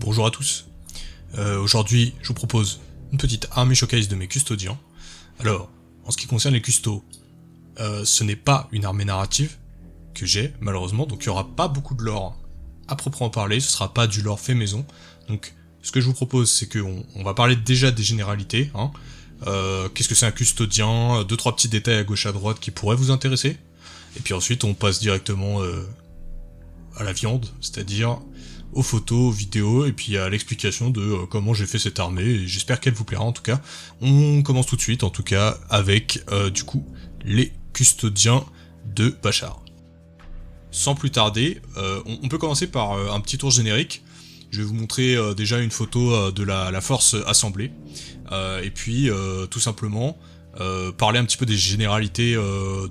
Bonjour à tous. Aujourd'hui, je vous propose une petite armée showcase de mes custodiens. Alors, en ce qui concerne les custos, ce n'est pas une armée narrative que j'ai, malheureusement, donc il n'y aura pas beaucoup de lore à proprement parler, ce sera pas du lore fait maison. Donc, ce que je vous propose, c'est qu'on va parler déjà des généralités, hein. Qu'est-ce que c'est un custodien, 2-3 petits détails à gauche à droite qui pourraient vous intéresser, et puis ensuite on passe directement à la viande, c'est-à-dire aux photos, aux vidéos, et puis à l'explication de comment j'ai fait cette armée, et j'espère qu'elle vous plaira en tout cas. On commence tout de suite, en tout cas, avec du coup les custodiens de Bashar. Sans plus tarder, on peut commencer par un petit tour générique. Je vais vous montrer déjà une photo de la force assemblée, et puis tout simplement parler un petit peu des généralités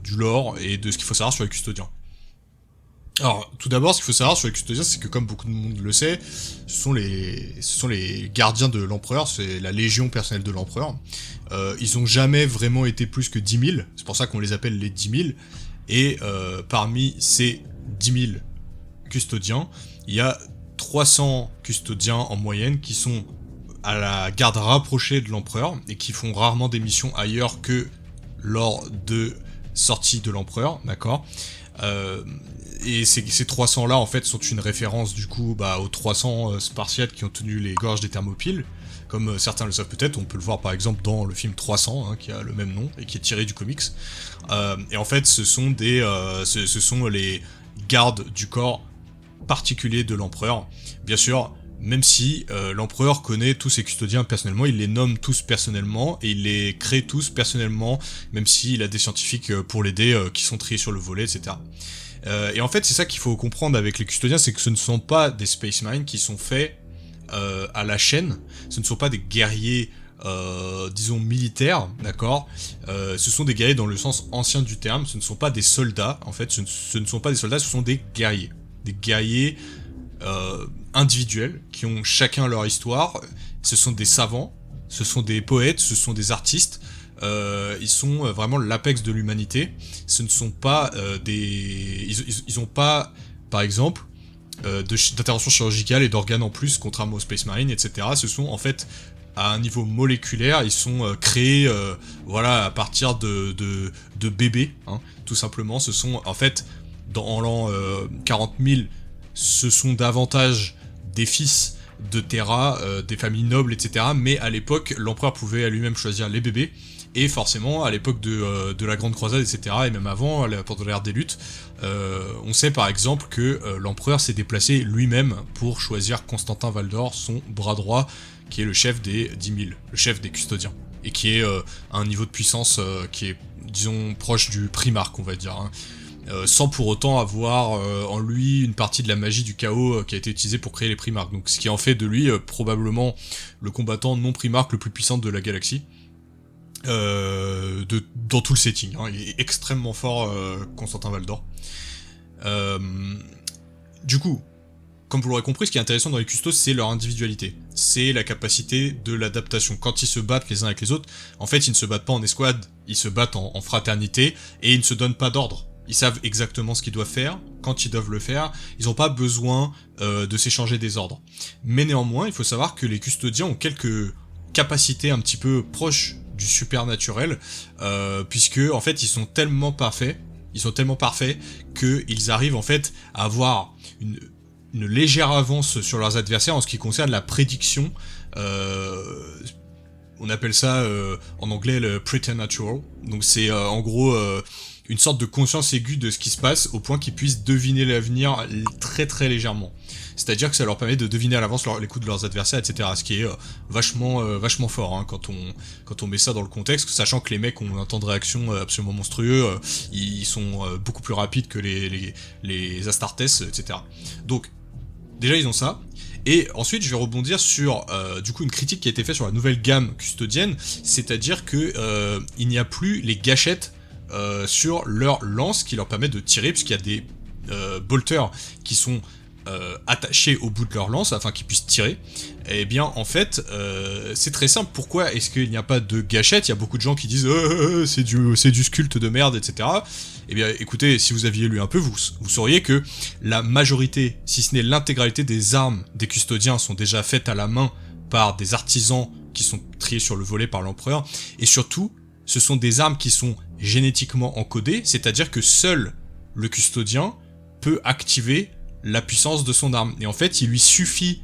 du lore et de ce qu'il faut savoir sur les custodiens. Alors, tout d'abord, ce qu'il faut savoir sur les custodiens, c'est que comme beaucoup de monde le sait, ce sont les gardiens de l'empereur, c'est la légion personnelle de l'empereur. Ils ont jamais vraiment été plus que 10 000, c'est pour ça qu'on les appelle les 10 000, et parmi ces 10 000 custodiens, il y a 300 custodiens en moyenne qui sont à la garde rapprochée de l'empereur, et qui font rarement des missions ailleurs que lors de sortie de l'empereur, d'accord. Et ces 300 là en fait sont une référence du coup aux 300 Spartiates qui ont tenu les gorges des Thermopyles, comme certains le savent peut-être, on peut le voir par exemple dans le film 300 qui a le même nom et qui est tiré du comics. Et en fait ce sont les gardes du corps particulier de l'empereur. Bien sûr, même si l'empereur connaît tous ses custodiens personnellement, il les nomme tous personnellement et il les crée tous personnellement, même s'il a des scientifiques pour l'aider qui sont triés sur le volet, etc. Et en fait, c'est ça qu'il faut comprendre avec les custodiens, c'est que ce ne sont pas des Space Marines qui sont faits à la chaîne, ce ne sont pas des guerriers, disons, militaires, d'accord. Ce sont des guerriers dans le sens ancien du terme, ce ne sont pas des soldats, en fait, ce ne sont pas des soldats, ce sont des guerriers. Des guerriers individuels, qui ont chacun leur histoire, ce sont des savants, ce sont des poètes, ce sont des artistes, ils sont vraiment l'apex de l'humanité. Ce ne sont pas ils ont pas, par exemple, d'intervention chirurgicale et d'organes en plus, contrairement aux Space Marines, etc. Ce sont en fait, à un niveau moléculaire, ils sont créés à partir de bébés, hein, tout simplement. Ce sont en fait, en l'an 40 000, ce sont davantage des fils de Terra, des familles nobles, etc. Mais à l'époque, l'empereur pouvait à lui-même choisir les bébés. Et forcément, à l'époque de la Grande Croisade, etc., et même avant, pendant l'ère des luttes, on sait par exemple que l'empereur s'est déplacé lui-même pour choisir Constantin Valdor, son bras droit, qui est le chef des 10 000, le chef des custodiens, et qui est à un niveau de puissance qui est, disons, proche du primarque, on va dire, hein. Sans pour autant avoir en lui une partie de la magie du chaos qui a été utilisée pour créer les primarques. Donc ce qui en fait de lui probablement le combattant non primarque le plus puissant de la galaxie. Dans tout le setting, hein. Il est extrêmement fort, Constantin Valdor. Du coup, comme vous l'aurez compris, ce qui est intéressant dans les custos, c'est leur individualité. C'est la capacité de l'adaptation. Quand ils se battent les uns avec les autres, en fait, ils ne se battent pas en escouade, ils se battent en fraternité, et ils ne se donnent pas d'ordre. Ils savent exactement ce qu'ils doivent faire, quand ils doivent le faire, ils n'ont pas besoin de s'échanger des ordres. Mais néanmoins, il faut savoir que les custodiens ont quelques capacités un petit peu proches du supernaturel, puisque en fait ils sont tellement parfaits qu'ils arrivent en fait à avoir une légère avance sur leurs adversaires en ce qui concerne la prédiction. On appelle ça en anglais le preternatural. Donc c'est en gros une sorte de conscience aiguë de ce qui se passe au point qu'ils puissent deviner l'avenir très très légèrement. C'est-à-dire que ça leur permet de deviner à l'avance les coups de leurs adversaires, etc. Ce qui est vachement fort, hein, quand on met ça dans le contexte, sachant que les mecs ont un temps de réaction absolument monstrueux, ils sont beaucoup plus rapides que les Astartes, etc. Donc déjà ils ont ça. Et ensuite, je vais rebondir sur du coup une critique qui a été faite sur la nouvelle gamme custodienne, c'est-à-dire que il n'y a plus les gâchettes sur leur lance qui leur permettent de tirer, puisqu'il y a des bolters qui sont attachés au bout de leur lance afin qu'ils puissent tirer. Et bien en fait c'est très simple. Pourquoi est-ce qu'il n'y a pas de gâchette? Il y a beaucoup de gens qui disent c'est du sculpte de merde, etc. Eh bien écoutez, si vous aviez lu un peu, vous sauriez que la majorité, si ce n'est l'intégralité des armes des custodiens sont déjà faites à la main par des artisans qui sont triés sur le volet par l'empereur, et surtout ce sont des armes qui sont génétiquement encodées, c'est-à-dire que seul le custodien peut activer la puissance de son arme. Et en fait, il lui suffit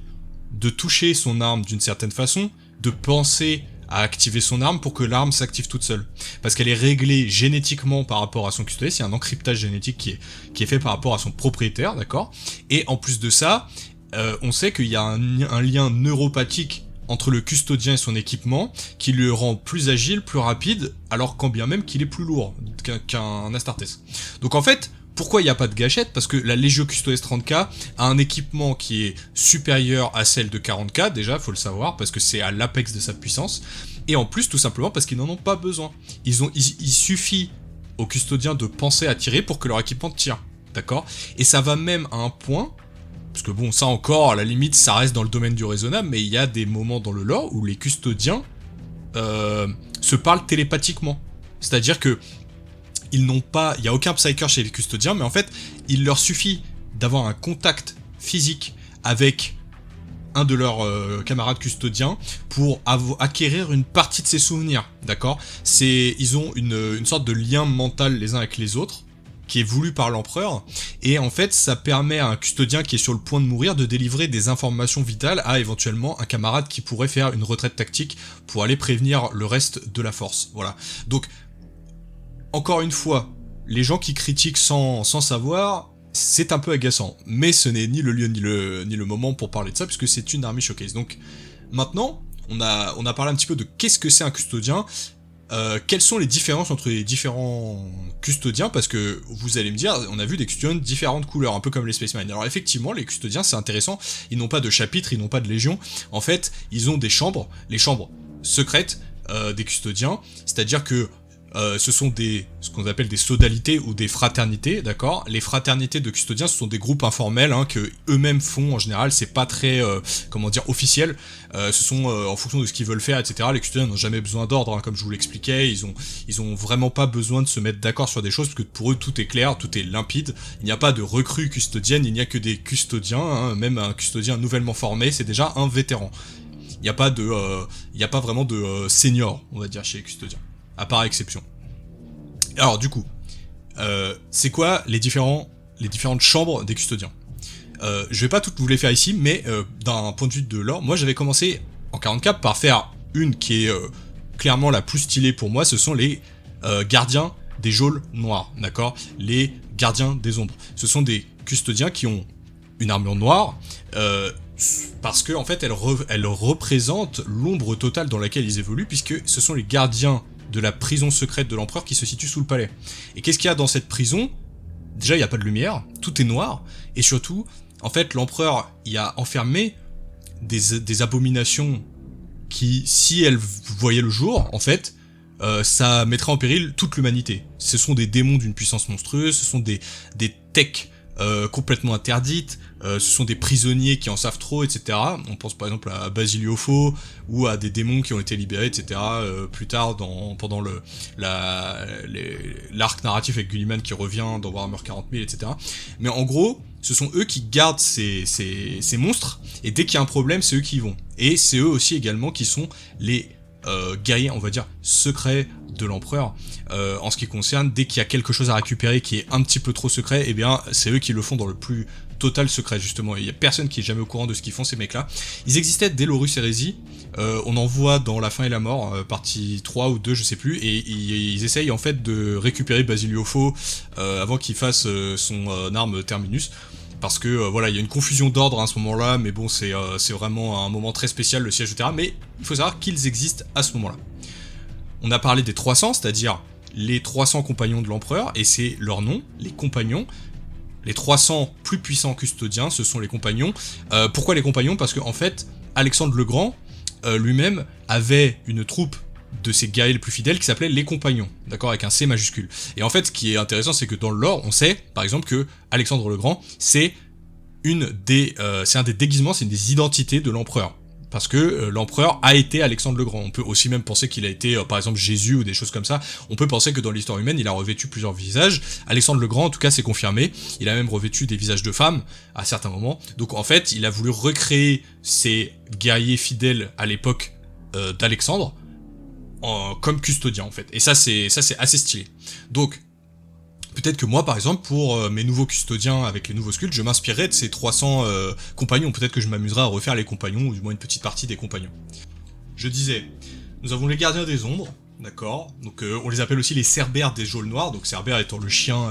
de toucher son arme d'une certaine façon, de penser à activer son arme pour que l'arme s'active toute seule. Parce qu'elle est réglée génétiquement par rapport à son custodien, c'est un encryptage génétique qui est fait par rapport à son propriétaire, d'accord? Et en plus de ça, on sait qu'il y a un lien neuropathique entre le custodien et son équipement qui le rend plus agile, plus rapide, alors quand bien même qu'il est plus lourd qu'un Astartes. Donc en fait, pourquoi il n'y a pas de gâchette? Parce que la Legio Custodes 30K a un équipement qui est supérieur à celle de 40K, déjà, faut le savoir, parce que c'est à l'apex de sa puissance, et en plus, tout simplement, parce qu'ils n'en ont pas besoin. Il suffit aux custodiens de penser à tirer pour que leur équipement tire, d'accord? Et ça va même à un point, parce que bon, ça encore, à la limite, ça reste dans le domaine du raisonnable, mais il y a des moments dans le lore où les custodiens se parlent télépathiquement. C'est-à-dire que il n'y a aucun psyker chez les custodiens, mais en fait, il leur suffit d'avoir un contact physique avec un de leurs camarades custodiens pour acquérir une partie de ses souvenirs, d'accord? Ils ont une sorte de lien mental les uns avec les autres, qui est voulu par l'empereur, et en fait, ça permet à un custodien qui est sur le point de mourir de délivrer des informations vitales à éventuellement un camarade qui pourrait faire une retraite tactique pour aller prévenir le reste de la force, voilà. Donc, encore une fois, les gens qui critiquent sans savoir, c'est un peu agaçant. Mais ce n'est ni le lieu ni le moment pour parler de ça, puisque c'est une army showcase. Donc maintenant, on a parlé un petit peu de qu'est-ce que c'est un custodien, quelles sont les différences entre les différents custodiens, parce que vous allez me dire, on a vu des custodiens de différentes couleurs, un peu comme les Space Marines. Alors effectivement, les custodiens, c'est intéressant, ils n'ont pas de chapitre, ils n'ont pas de légion. En fait, ils ont des chambres, les chambres secrètes des custodiens, c'est-à-dire que ce sont ce qu'on appelle des sodalités ou des fraternités, d'accord? Les fraternités de custodiens, ce sont des groupes informels que eux-mêmes font en général, c'est pas très, officiel. Ce sont en fonction de ce qu'ils veulent faire, etc. Les custodiens n'ont jamais besoin d'ordre, comme je vous l'expliquais. Ils ont vraiment pas besoin de se mettre d'accord sur des choses parce que pour eux tout est clair, tout est limpide. Il n'y a pas de recrues custodiennes, il n'y a que des custodiens. Même un custodien nouvellement formé, c'est déjà un vétéran. Il n'y a pas vraiment de senior, on va dire, chez les custodiens. À part exception. Alors du coup, c'est quoi les différentes chambres des custodiens? Je vais pas toutes vous les faire ici, mais d'un point de vue de lore, moi j'avais commencé en 40K par faire une qui est clairement la plus stylée pour moi, ce sont les gardiens des geôles noires, d'accord? Les gardiens des ombres. Ce sont des custodiens qui ont une armure noire, parce que en fait elle représente l'ombre totale dans laquelle ils évoluent, puisque ce sont les gardiens de la prison secrète de l'empereur qui se situe sous le palais. Et qu'est-ce qu'il y a dans cette prison? Déjà, il n'y a pas de lumière, tout est noir, et surtout, en fait, l'empereur y a enfermé des abominations qui, si elles voyaient le jour, en fait, ça mettrait en péril toute l'humanité. Ce sont des démons d'une puissance monstrueuse, ce sont des techs complètement interdites, ce sont des prisonniers qui en savent trop, etc. On pense par exemple à Basiliopho ou à des démons qui ont été libérés, etc. Plus tard pendant l'arc narratif avec Gulliman qui revient dans Warhammer 40 000, etc. Mais en gros, ce sont eux qui gardent ces monstres, et dès qu'il y a un problème, c'est eux qui y vont. Et c'est eux aussi également qui sont les guerriers, on va dire, secrets de l'empereur. En ce qui concerne, dès qu'il y a quelque chose à récupérer qui est un petit peu trop secret, eh bien c'est eux qui le font dans le plus total secret, justement. Il y a personne qui est jamais au courant de ce qu'ils font, ces mecs là. Ils existaient dès l'Horus Heresy, on en voit dans La Fin et la Mort, partie 3 ou 2, je sais plus, et ils essayent en fait de récupérer Basiliopho avant qu'il fasse son arme Terminus. Parce que voilà, il y a une confusion d'ordre à ce moment-là, mais bon, c'est vraiment un moment très spécial, le siège de Terra, mais il faut savoir qu'ils existent à ce moment-là. On a parlé des 300, c'est-à-dire les 300 compagnons de l'empereur, et c'est leur nom, les compagnons. Les 300 plus puissants custodiens, ce sont les compagnons. Pourquoi les compagnons? Parce que en fait, Alexandre le Grand, lui-même, avait une troupe de ses guerriers les plus fidèles qui s'appelait les compagnons, d'accord, avec un C majuscule. Et en fait, ce qui est intéressant, c'est que dans le lore, on sait, par exemple, que Alexandre le Grand, c'est c'est un des déguisements, c'est une des identités de l'empereur. Parce que l'empereur a été Alexandre le Grand. On peut aussi même penser qu'il a été, par exemple, Jésus ou des choses comme ça. On peut penser que dans l'histoire humaine, il a revêtu plusieurs visages. Alexandre le Grand, en tout cas, c'est confirmé. Il a même revêtu des visages de femmes à certains moments. Donc en fait, il a voulu recréer ces guerriers fidèles à l'époque d'Alexandre comme custodiens, en fait. Et ça, c'est assez stylé. Donc, peut-être que moi, par exemple, pour mes nouveaux custodiens avec les nouveaux sculptes, je m'inspirerai de ces 300 compagnons. Peut-être que je m'amuserai à refaire les compagnons, ou du moins une petite partie des compagnons. Je disais, nous avons les gardiens des ombres, d'accord. Donc on les appelle aussi les cerbères des geôles noires. Donc Cerbère étant le chien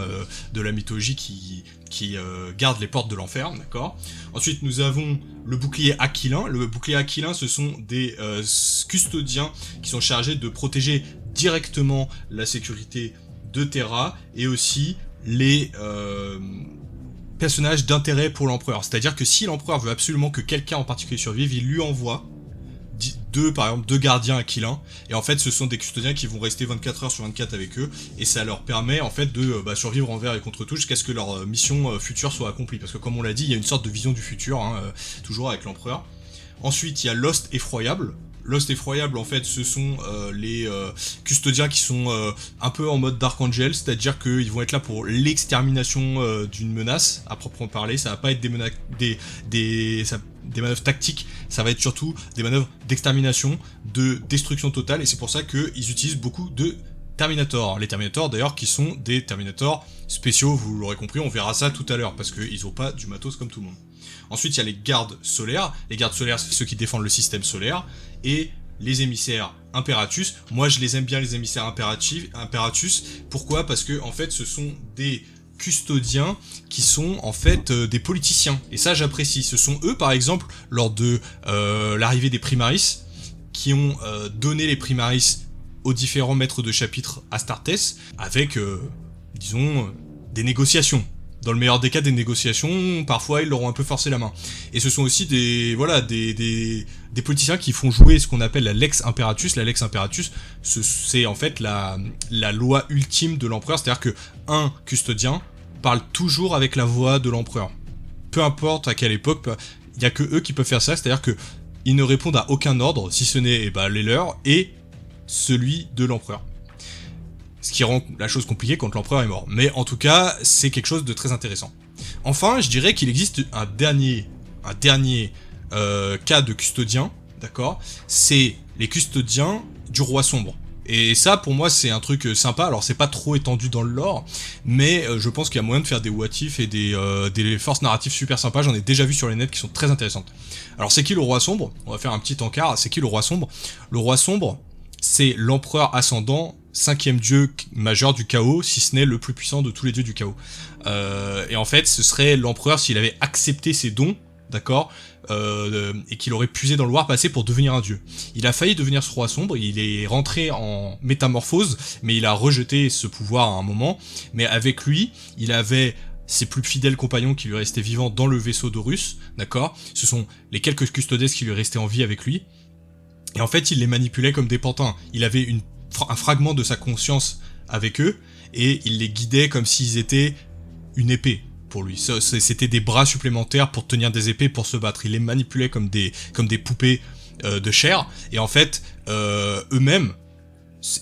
de la mythologie qui garde les portes de l'enfer, d'accord. Ensuite, nous avons le bouclier aquilin. Le bouclier aquilin, ce sont des custodiens qui sont chargés de protéger directement la sécurité de Terra, et aussi les personnages d'intérêt pour l'empereur. C'est-à-dire que si l'empereur veut absolument que quelqu'un en particulier survive, il lui envoie par exemple, deux gardiens aquilins, et en fait ce sont des custodiens qui vont rester 24 heures sur 24 avec eux, et ça leur permet en fait de survivre envers et contre tout jusqu'à ce que leur mission future soit accomplie, parce que comme on l'a dit, il y a une sorte de vision du futur, toujours avec l'empereur. Ensuite, il y a l'Host effroyable. L'Host effroyable, en fait, ce sont les custodiens qui sont un peu en mode Dark Angel, c'est-à-dire qu'ils vont être là pour l'extermination d'une menace, à proprement parler. Ça va pas être des manœuvres tactiques, ça va être surtout des manœuvres d'extermination, de destruction totale, et c'est pour ça qu'ils utilisent beaucoup de Terminator. Les Terminators, d'ailleurs, qui sont des Terminators spéciaux, vous l'aurez compris, on verra ça tout à l'heure, parce qu'ils ont pas du matos comme tout le monde. Ensuite, il y a les gardes solaires. Les gardes solaires, c'est ceux qui défendent le système solaire. Et les émissaires Imperatus. Moi, je les aime bien, les émissaires Imperatus. Pourquoi ? Parce que, en fait, ce sont des custodiens qui sont, en fait, des politiciens. Et ça, j'apprécie. Ce sont eux, par exemple, lors de l'arrivée des Primaris, qui ont donné les Primaris aux différents maîtres de chapitre Astartes, avec, disons, des négociations. Dans le meilleur des cas, des négociations, parfois ils leur ont un peu forcé la main. Et ce sont aussi des politiciens qui font jouer ce qu'on appelle la Lex Imperatus. La Lex Imperatus, c'est en fait la loi ultime de l'empereur, c'est-à-dire que un custodien parle toujours avec la voix de l'empereur. Peu importe à quelle époque, il y a que eux qui peuvent faire ça, c'est-à-dire que ils ne répondent à aucun ordre, si ce n'est les leurs et celui de l'empereur. Ce qui rend la chose compliquée quand l'empereur est mort. Mais en tout cas, c'est quelque chose de très intéressant. Enfin, je dirais qu'il existe un dernier cas de custodien, d'accord ? C'est les custodiens du roi sombre. Et ça, pour moi, c'est un truc sympa. Alors, c'est pas trop étendu dans le lore, mais je pense qu'il y a moyen de faire des what-if et des forces narratives super sympas. J'en ai déjà vu sur les nets qui sont très intéressantes. Alors, c'est qui le roi sombre ? On va faire un petit encart. C'est qui le roi sombre ? Le roi sombre, c'est l'empereur ascendant, 5e dieu majeur du chaos, si ce n'est le plus puissant de tous les dieux du chaos. Et en fait, ce serait l'empereur s'il avait accepté ses dons, d'accord, et qu'il aurait puisé dans le War passé pour devenir un dieu. Il a failli devenir ce roi sombre, il est rentré en métamorphose, mais il a rejeté ce pouvoir à un moment. Mais avec lui, il avait ses plus fidèles compagnons qui lui restaient vivants dans le vaisseau d'Horus, d'accord. Ce sont les quelques custodes qui lui restaient en vie avec lui. Et en fait, il les manipulait comme des pantins. Il avait un fragment de sa conscience avec eux, et il les guidait comme s'ils étaient une épée pour lui. C'était des bras supplémentaires pour tenir des épées, pour se battre. Il les manipulait comme des poupées de chair, et en fait, eux-mêmes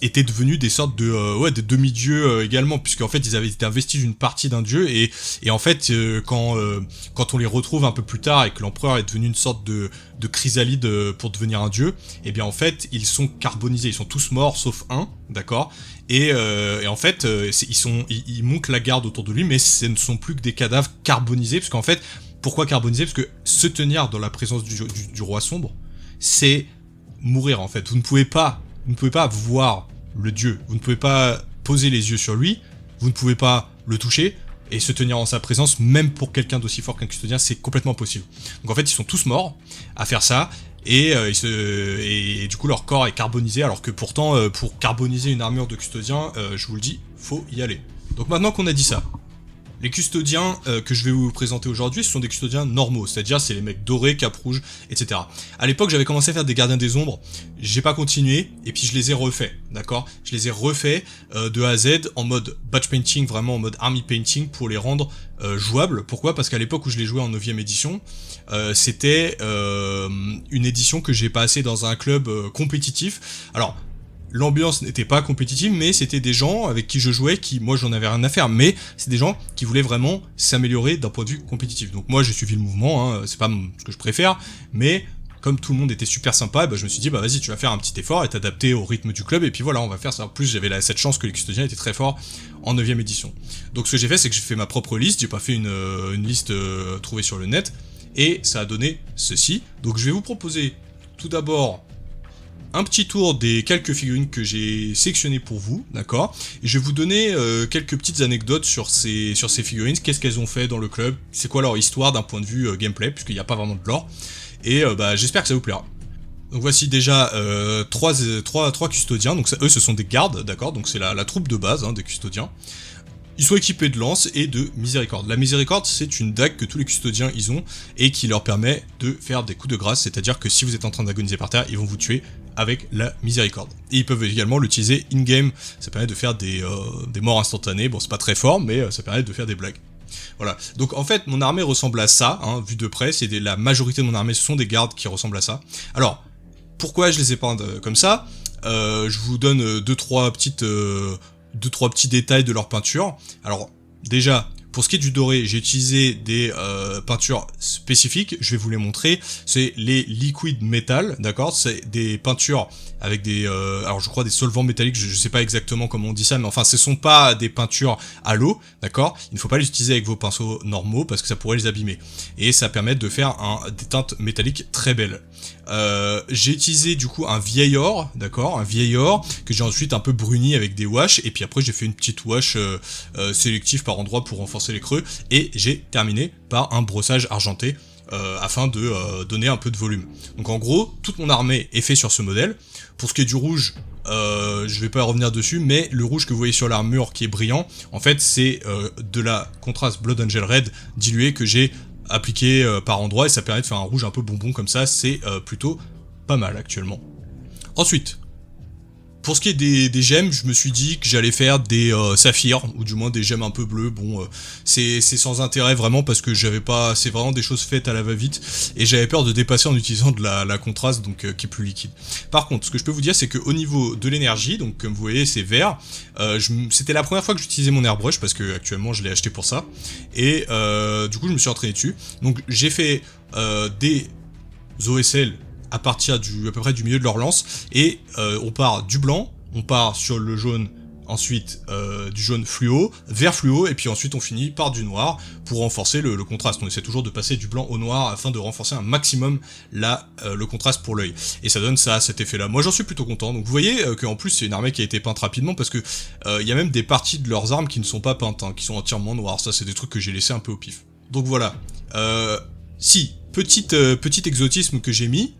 étaient devenus des sortes de demi-dieux également, puisqu'en fait ils avaient été investis d'une partie d'un dieu, et en fait quand on les retrouve un peu plus tard et que l'empereur est devenu une sorte de chrysalide pour devenir un dieu, et bien en fait ils sont carbonisés, ils sont tous morts sauf un, d'accord, et en fait ils montent la garde autour de lui, mais ce ne sont plus que des cadavres carbonisés, parce qu'en fait, pourquoi carbonisés ? Parce que se tenir dans la présence du roi sombre, c'est mourir en fait. Vous ne pouvez pas voir le dieu, vous ne pouvez pas poser les yeux sur lui, vous ne pouvez pas le toucher, et se tenir en sa présence, même pour quelqu'un d'aussi fort qu'un custodien, c'est complètement impossible. Donc en fait, ils sont tous morts à faire ça, et du coup leur corps est carbonisé, alors que pourtant, pour carboniser une armure de custodien, je vous le dis, faut y aller. Donc maintenant qu'on a dit ça, les custodiens que je vais vous présenter aujourd'hui, ce sont des custodiens normaux, c'est-à-dire c'est les mecs dorés, cap rouge, etc. À l'époque, j'avais commencé à faire des gardiens des ombres, j'ai pas continué, et puis je les ai refaits, d'accord? Je les ai refaits de A à Z en mode batch painting, vraiment en mode army painting, pour les rendre jouables. Pourquoi? Parce qu'à l'époque où je les jouais en 9ème édition, c'était une édition que j'ai passée dans un club compétitif. Alors, l'ambiance n'était pas compétitive, mais c'était des gens avec qui je jouais, qui, moi, j'en avais rien à faire, mais c'est des gens qui voulaient vraiment s'améliorer d'un point de vue compétitif. Donc moi, j'ai suivi le mouvement, hein, c'est pas ce que je préfère, mais comme tout le monde était super sympa, bah, je me suis dit, bah vas-y, tu vas faire un petit effort et t'adapter au rythme du club, et puis voilà, on va faire ça. En plus, j'avais cette chance que les custodiens étaient très forts en 9ème édition. Donc ce que j'ai fait, c'est que j'ai fait ma propre liste, j'ai pas fait une liste trouvée sur le net, et ça a donné ceci. Donc je vais vous proposer tout d'abord un petit tour des quelques figurines que j'ai sélectionnées pour vous, d'accord? Et je vais vous donner quelques petites anecdotes sur ces figurines, qu'est-ce qu'elles ont fait dans le club, c'est quoi leur histoire d'un point de vue gameplay, puisqu'il n'y a pas vraiment de lore, et bah, j'espère que ça vous plaira. Donc voici déjà trois custodiens, donc ça, eux ce sont des gardes, d'accord? Donc c'est la troupe de base hein, des custodiens. Ils sont équipés de lance et de miséricorde. La miséricorde, c'est une dague que tous les custodiens ils ont et qui leur permet de faire des coups de grâce, c'est-à-dire que si vous êtes en train d'agoniser par terre, ils vont vous tuer avec la miséricorde. Et ils peuvent également l'utiliser in-game, ça permet de faire des morts instantanées, bon c'est pas très fort, mais ça permet de faire des blagues. Voilà, donc en fait mon armée ressemble à ça, hein, vu de près, la majorité de mon armée ce sont des gardes qui ressemblent à ça. Alors, pourquoi je les ai peints comme ça? Je vous donne deux trois petits détails de leur peinture. Alors déjà, pour ce qui est du doré, j'ai utilisé des peintures spécifiques, je vais vous les montrer. C'est les liquid metal, d'accord? C'est des peintures avec des, alors je crois des solvants métalliques, je sais pas exactement comment on dit ça, mais enfin ce sont pas des peintures à l'eau, d'accord? Il ne faut pas les utiliser avec vos pinceaux normaux parce que ça pourrait les abîmer. Et ça permet de faire des teintes métalliques très belles. J'ai utilisé du coup un vieil or, d'accord, un vieil or que j'ai ensuite un peu bruni avec des washes, et puis après j'ai fait une petite wash sélective par endroit pour renforcer les creux, et j'ai terminé par un brossage argenté afin de donner un peu de volume. Donc en gros, toute mon armée est faite sur ce modèle. Pour ce qui est du rouge, je vais pas revenir dessus, mais le rouge que vous voyez sur l'armure qui est brillant, en fait c'est de la contraste Blood Angel Red diluée que j'ai appliqué par endroit, et ça permet de faire un rouge un peu bonbon comme ça, c'est plutôt pas mal actuellement. Ensuite, pour ce qui est des gemmes, je me suis dit que j'allais faire des saphirs, ou du moins des gemmes un peu bleues. Bon, c'est sans intérêt vraiment parce que j'avais pas, c'est vraiment des choses faites à la va-vite, et j'avais peur de dépasser en utilisant de la contraste, donc qui est plus liquide. Par contre, ce que je peux vous dire, c'est qu'au niveau de l'énergie, donc comme vous voyez, c'est vert. C'était la première fois que j'utilisais mon airbrush parce que actuellement je l'ai acheté pour ça, et du coup je me suis entraîné dessus. Donc j'ai fait des OSL à partir à peu près du milieu de leur lance, et on part du blanc, on part sur le jaune, ensuite du jaune fluo, vert fluo, et puis ensuite on finit par du noir pour renforcer le contraste. On essaie toujours de passer du blanc au noir afin de renforcer un maximum le contraste pour l'œil, et ça donne ça, cet effet là. Moi j'en suis plutôt content. Donc vous voyez qu'en plus c'est une armée qui a été peinte rapidement, parce que il y a même des parties de leurs armes qui ne sont pas peintes, hein, qui sont entièrement noires. Ça c'est des trucs que j'ai laissé un peu au pif. Donc voilà, petit exotisme que j'ai mis,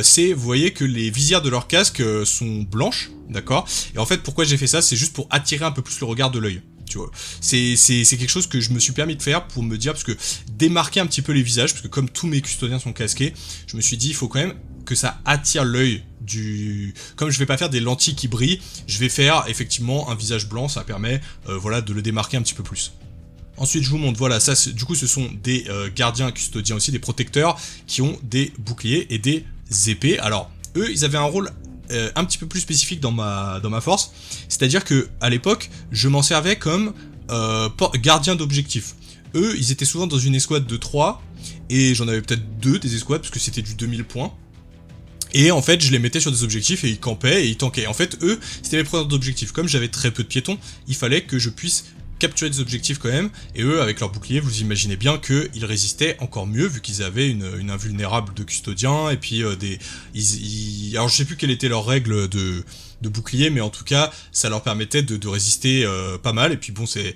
c'est, vous voyez que les visières de leur casque sont blanches, d'accord? Et en fait, pourquoi j'ai fait ça, c'est juste pour attirer un peu plus le regard de l'œil, tu vois. C'est quelque chose que je me suis permis de faire pour me dire, parce que démarquer un petit peu les visages, parce que comme tous mes custodiens sont casqués, je me suis dit, il faut quand même que ça attire l'œil comme je vais pas faire des lentilles qui brillent, je vais faire effectivement un visage blanc, ça permet, voilà, de le démarquer un petit peu plus. Ensuite je vous montre, voilà, ça du coup ce sont des gardiens custodiens aussi, des protecteurs qui ont des boucliers et des épées. Alors eux ils avaient un rôle un petit peu plus spécifique dans ma force, c'est-à-dire que à l'époque je m'en servais comme gardien d'objectifs. Eux ils étaient souvent dans une escouade de 3, et j'en avais peut-être 2 des escouades parce que c'était du 2000 points. Et en fait, je les mettais sur des objectifs et ils campaient et ils tankaient. En fait, eux, c'était mes preneurs d'objectifs. Comme j'avais très peu de piétons, il fallait que je puisse capturer des objectifs quand même, et eux avec leur bouclier, vous imaginez bien qu'ils résistaient encore mieux vu qu'ils avaient une invulnérable de custodien, et puis alors je sais plus quelle était leur règle de bouclier, mais en tout cas ça leur permettait de résister pas mal, et puis bon, si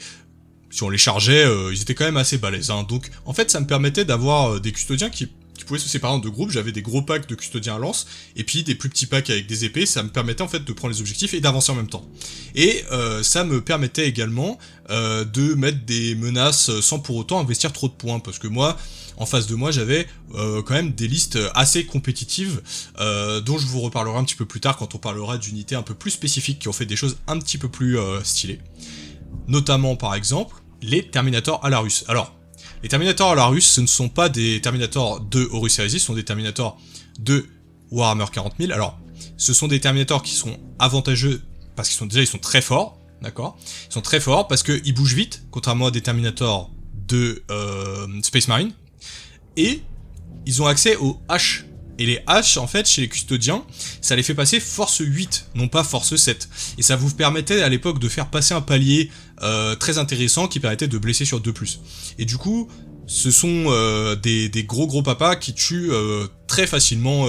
on les chargeait, ils étaient quand même assez balèzes, hein. Donc en fait ça me permettait d'avoir des custodiens qui qui pouvaient se séparer en deux groupes. J'avais des gros packs de custodiens à lance, et puis des plus petits packs avec des épées. Ça me permettait en fait de prendre les objectifs et d'avancer en même temps. Et ça me permettait également de mettre des menaces sans pour autant investir trop de points, parce que moi, en face de moi, j'avais quand même des listes assez compétitives, dont je vous reparlerai un petit peu plus tard quand on parlera d'unités un peu plus spécifiques qui ont fait des choses un petit peu plus stylées. Notamment, par exemple, les Terminators Alarus. Alors, les Terminators Alarus, ce ne sont pas des Terminators de Horus Heresy, ce sont des Terminators de Warhammer 40 000. Alors, ce sont des Terminators qui sont avantageux parce qu'ils sont très forts, d'accord ? Ils sont très forts parce qu'ils bougent vite, contrairement à des Terminators de Space Marine. Et ils ont accès aux haches. Et les haches, en fait, chez les custodiens, ça les fait passer force 8, non pas force 7. Et ça vous permettait à l'époque de faire passer un palier très intéressant qui permettait de blesser sur 2+. Et du coup, ce sont des gros papas qui tuent très facilement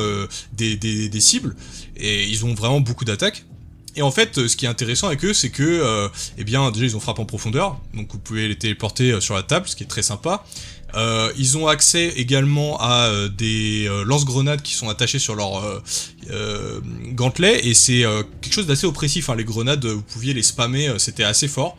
des cibles. Et ils ont vraiment beaucoup d'attaques. Et en fait, ce qui est intéressant avec eux, c'est que, eh bien, déjà, ils ont frappe en profondeur. Donc vous pouvez les téléporter sur la table, ce qui est très sympa. Ils ont accès également à des lance-grenades qui sont attachées sur leur gantelet, et c'est quelque chose d'assez oppressif, hein. Les grenades, vous pouviez les spammer, c'était assez fort.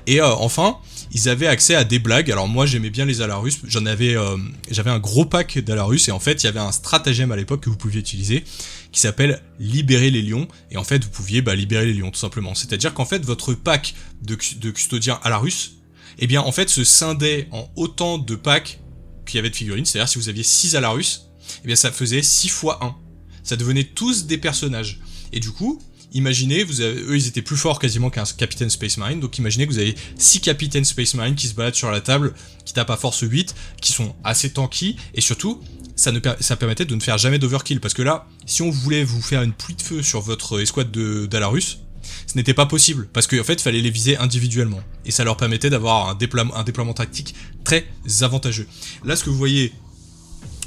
Et enfin, ils avaient accès à des blagues. Alors moi j'aimais bien les Alarus, j'avais un gros pack d'Alarus, et en fait il y avait un stratagème à l'époque que vous pouviez utiliser qui s'appelle libérer les lions, et en fait vous pouviez libérer les lions tout simplement. C'est-à-dire qu'en fait votre pack de custodiens Alarus, eh bien en fait se scindait en autant de packs qu'il y avait de figurines. C'est-à-dire si vous aviez 6 Alarus, eh bien ça faisait 6 fois 1. Ça devenait tous des personnages. Et du coup, imaginez, eux ils étaient plus forts quasiment qu'un capitaine Space Marine, donc imaginez que vous avez 6 capitaines Space Marine qui se baladent sur la table, qui tapent à force 8, qui sont assez tanky, et surtout, ça permettait de ne faire jamais d'overkill, parce que là, si on voulait vous faire une pluie de feu sur votre escouade d'Alarus, ce n'était pas possible, parce qu'en fait, il fallait les viser individuellement, et ça leur permettait d'avoir un déploiement tactique très avantageux. Là, ce que vous voyez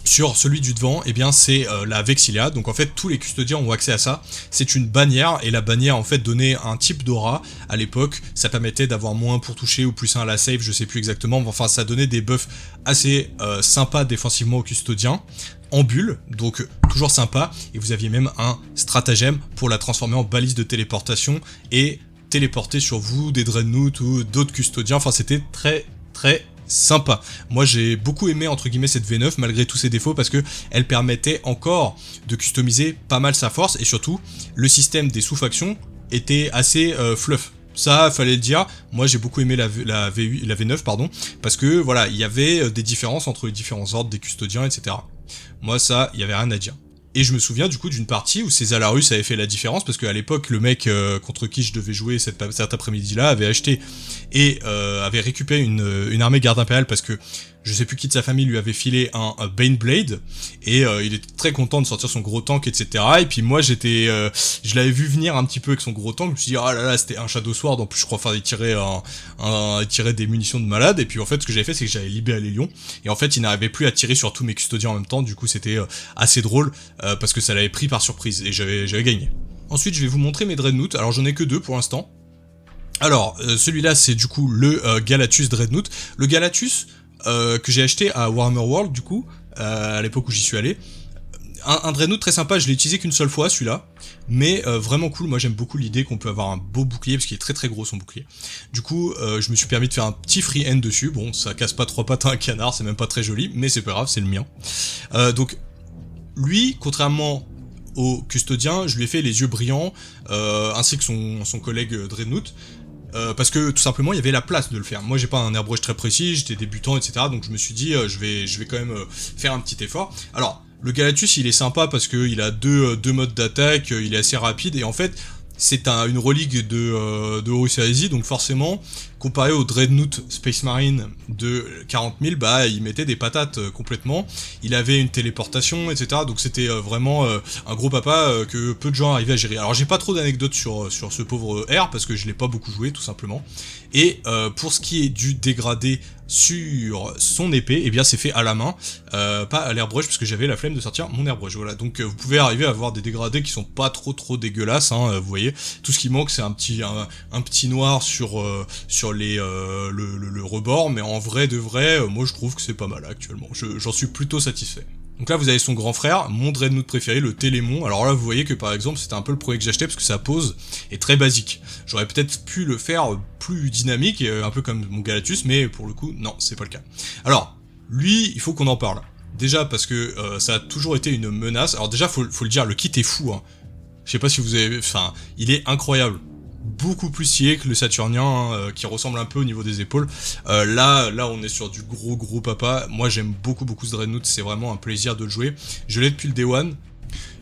sur celui du devant, eh bien c'est la Vexilia. Donc en fait tous les custodiens ont accès à ça. C'est une bannière, et la bannière en fait donnait un type d'aura à l'époque. Ça permettait d'avoir moins pour toucher ou plus 1 à la save, je sais plus exactement, mais enfin ça donnait des buffs assez sympas défensivement aux custodiens, en bulle, donc toujours sympa. Et vous aviez même un stratagème pour la transformer en balise de téléportation et téléporter sur vous des Dreadnought ou d'autres custodiens. Enfin c'était très sympa. Moi j'ai beaucoup aimé entre guillemets cette V9 malgré tous ses défauts, parce que elle permettait encore de customiser pas mal sa force, et surtout le système des sous-factions était assez fluff. Ça, fallait le dire. Moi j'ai beaucoup aimé la V9 pardon, parce que voilà, il y avait des différences entre les différents ordres des custodiens, etc. Moi ça, il y avait rien à dire. Et je me souviens du coup d'une partie où ces Alarus avaient fait la différence, parce qu'à l'époque le mec contre qui je devais jouer cet après-midi-là avait acheté et avait récupéré une armée garde impériale, parce que je sais plus qui de sa famille lui avait filé un Baneblade, et il était très content de sortir son gros tank, etc. Et puis moi je l'avais vu venir un petit peu avec son gros tank, je me suis dit oh là là, c'était un Shadow Sword, en plus je crois faire tirer des munitions de malade. Et puis en fait ce que j'avais fait, c'est que j'avais libéré les lions, et en fait il n'arrivait plus à tirer sur tous mes custodiens en même temps. Du coup c'était assez drôle, parce que ça l'avait pris par surprise, et j'avais gagné. Ensuite je vais vous montrer mes Dreadnought. Alors j'en ai que 2 pour l'instant. Alors celui-là c'est du coup le Galatus Dreadnought. Le Galatus que j'ai acheté à Warhammer World du coup, à l'époque où j'y suis allé. Un Dreadnought très sympa, je l'ai utilisé qu'une seule fois celui-là, mais vraiment cool. Moi j'aime beaucoup l'idée qu'on peut avoir un beau bouclier, parce qu'il est très gros son bouclier. Du coup je me suis permis de faire un petit free end dessus. Bon, ça casse pas 3 pattes à un canard, c'est même pas très joli, mais c'est pas grave, c'est le mien. Donc lui, contrairement au custodien, je lui ai fait les yeux brillants, ainsi que son collègue Dreadnought, parce que tout simplement il y avait la place de le faire. Moi j'ai pas un airbrush très précis, j'étais débutant, etc. Donc je me suis dit je vais quand même faire un petit effort. Alors le Galatus il est sympa parce que il a deux modes d'attaque, il est assez rapide, et en fait c'est une relique de Horus Heresy, donc forcément comparé au Dreadnought Space Marine de 40 000, il mettait des patates complètement. Il avait une téléportation, etc. Donc c'était vraiment un gros papa que peu de gens arrivaient à gérer. Alors j'ai pas trop d'anecdotes sur ce pauvre R, parce que je l'ai pas beaucoup joué tout simplement. Et pour ce qui est du dégradé sur son épée, eh bien c'est fait à la main, pas à l'airbrush, parce que j'avais la flemme de sortir mon airbrush. Voilà, donc vous pouvez arriver à avoir des dégradés qui sont pas trop dégueulasses, hein, vous voyez. Tout ce qui manque c'est un petit noir sur le rebord, mais en vrai de vrai, moi je trouve que c'est pas mal actuellement. J'en suis plutôt satisfait. Donc là, vous avez son grand frère, mon Dreadnought préféré, le Télémon. Alors là, vous voyez que par exemple, c'était un peu le premier que j'achetais parce que sa pose est très basique. J'aurais peut-être pu le faire plus dynamique, un peu comme mon Galatus, mais pour le coup, non, c'est pas le cas. Alors, lui, il faut qu'on en parle. Déjà parce que ça a toujours été une menace. Alors déjà, faut le dire, le kit est fou, hein. Je sais pas si vous avez... Enfin, il est incroyable. Beaucoup plus stylé que le Saturnien, hein, qui ressemble un peu au niveau des épaules. Là, on est sur du gros papa. Moi, j'aime beaucoup ce Dreadnought. C'est vraiment un plaisir de le jouer. Je l'ai depuis le Day One.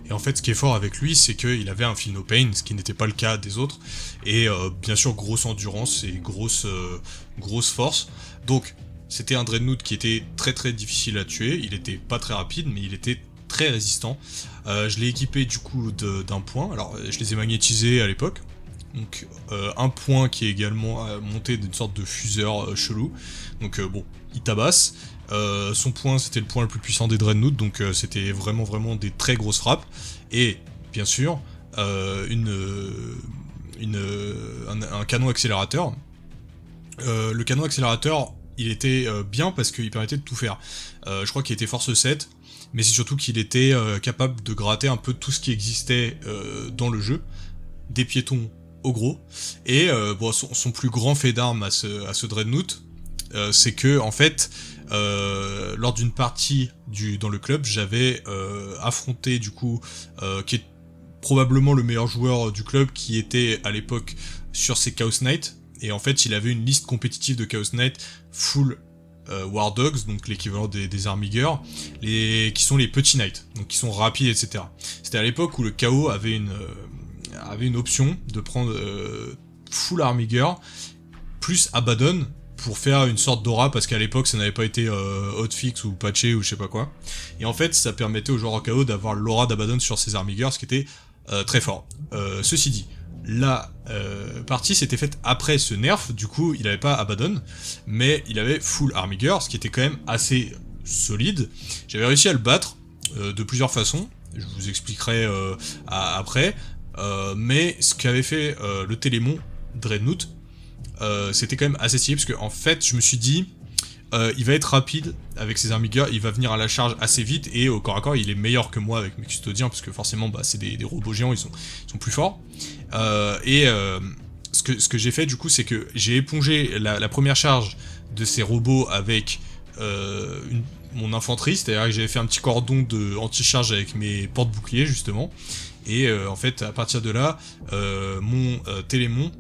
Et en fait, ce qui est fort avec lui, c'est qu'il avait un Feel No Pain, ce qui n'était pas le cas des autres. Et bien sûr, grosse endurance et grosse force. Donc, c'était un Dreadnought qui était très difficile à tuer. Il était pas très rapide, mais il était très résistant. Je l'ai équipé du coup d'un point. Alors, je les ai magnétisés à l'époque. Donc un point qui est également monté d'une sorte de fuseur chelou. Donc bon, il tabasse. Son point, c'était le point le plus puissant des Dreadnought, donc c'était vraiment des très grosses frappes. Et bien sûr, un canon accélérateur. Le canon accélérateur, il était bien parce qu'il permettait de tout faire. Je crois qu'il était force 7, mais c'est surtout qu'il était capable de gratter un peu tout ce qui existait dans le jeu. Des piétons au gros, et bon, son plus grand fait d'armes à ce Dreadnought, c'est que en fait, lors d'une partie dans le club, j'avais affronté du coup, qui est probablement le meilleur joueur du club, qui était à l'époque sur ses Chaos Knight, et en fait il avait une liste compétitive de Chaos Knight full War Dogs, donc l'équivalent des Armigers, qui sont les petits Knights, donc qui sont rapides, etc. C'était à l'époque où le KO avait une option de prendre full Armiger plus Abaddon pour faire une sorte d'aura, parce qu'à l'époque ça n'avait pas été hotfix ou patché ou je sais pas quoi. Et en fait ça permettait aux joueurs KO d'avoir l'aura d'Abaddon sur ses Armigers, ce qui était très fort. Ceci dit, la partie s'était faite après ce nerf, du coup il avait pas Abaddon, mais il avait full Armiger, ce qui était quand même assez solide. J'avais réussi à le battre de plusieurs façons, je vous expliquerai après. Mais ce qu'avait fait le Télémon Dreadnought, c'était quand même assez stylé, parce que en fait je me suis dit il va être rapide avec ses Armigers, il va venir à la charge assez vite, et au corps à corps il est meilleur que moi avec mes custodiens, parce que forcément c'est des robots géants, ils sont plus forts. Ce que j'ai fait du coup, c'est que j'ai épongé la première charge de ces robots avec mon infanterie, c'est-à-dire que j'avais fait un petit cordon de anti-charge avec mes porte-boucliers justement. Et en fait, à partir de là, mon Télémon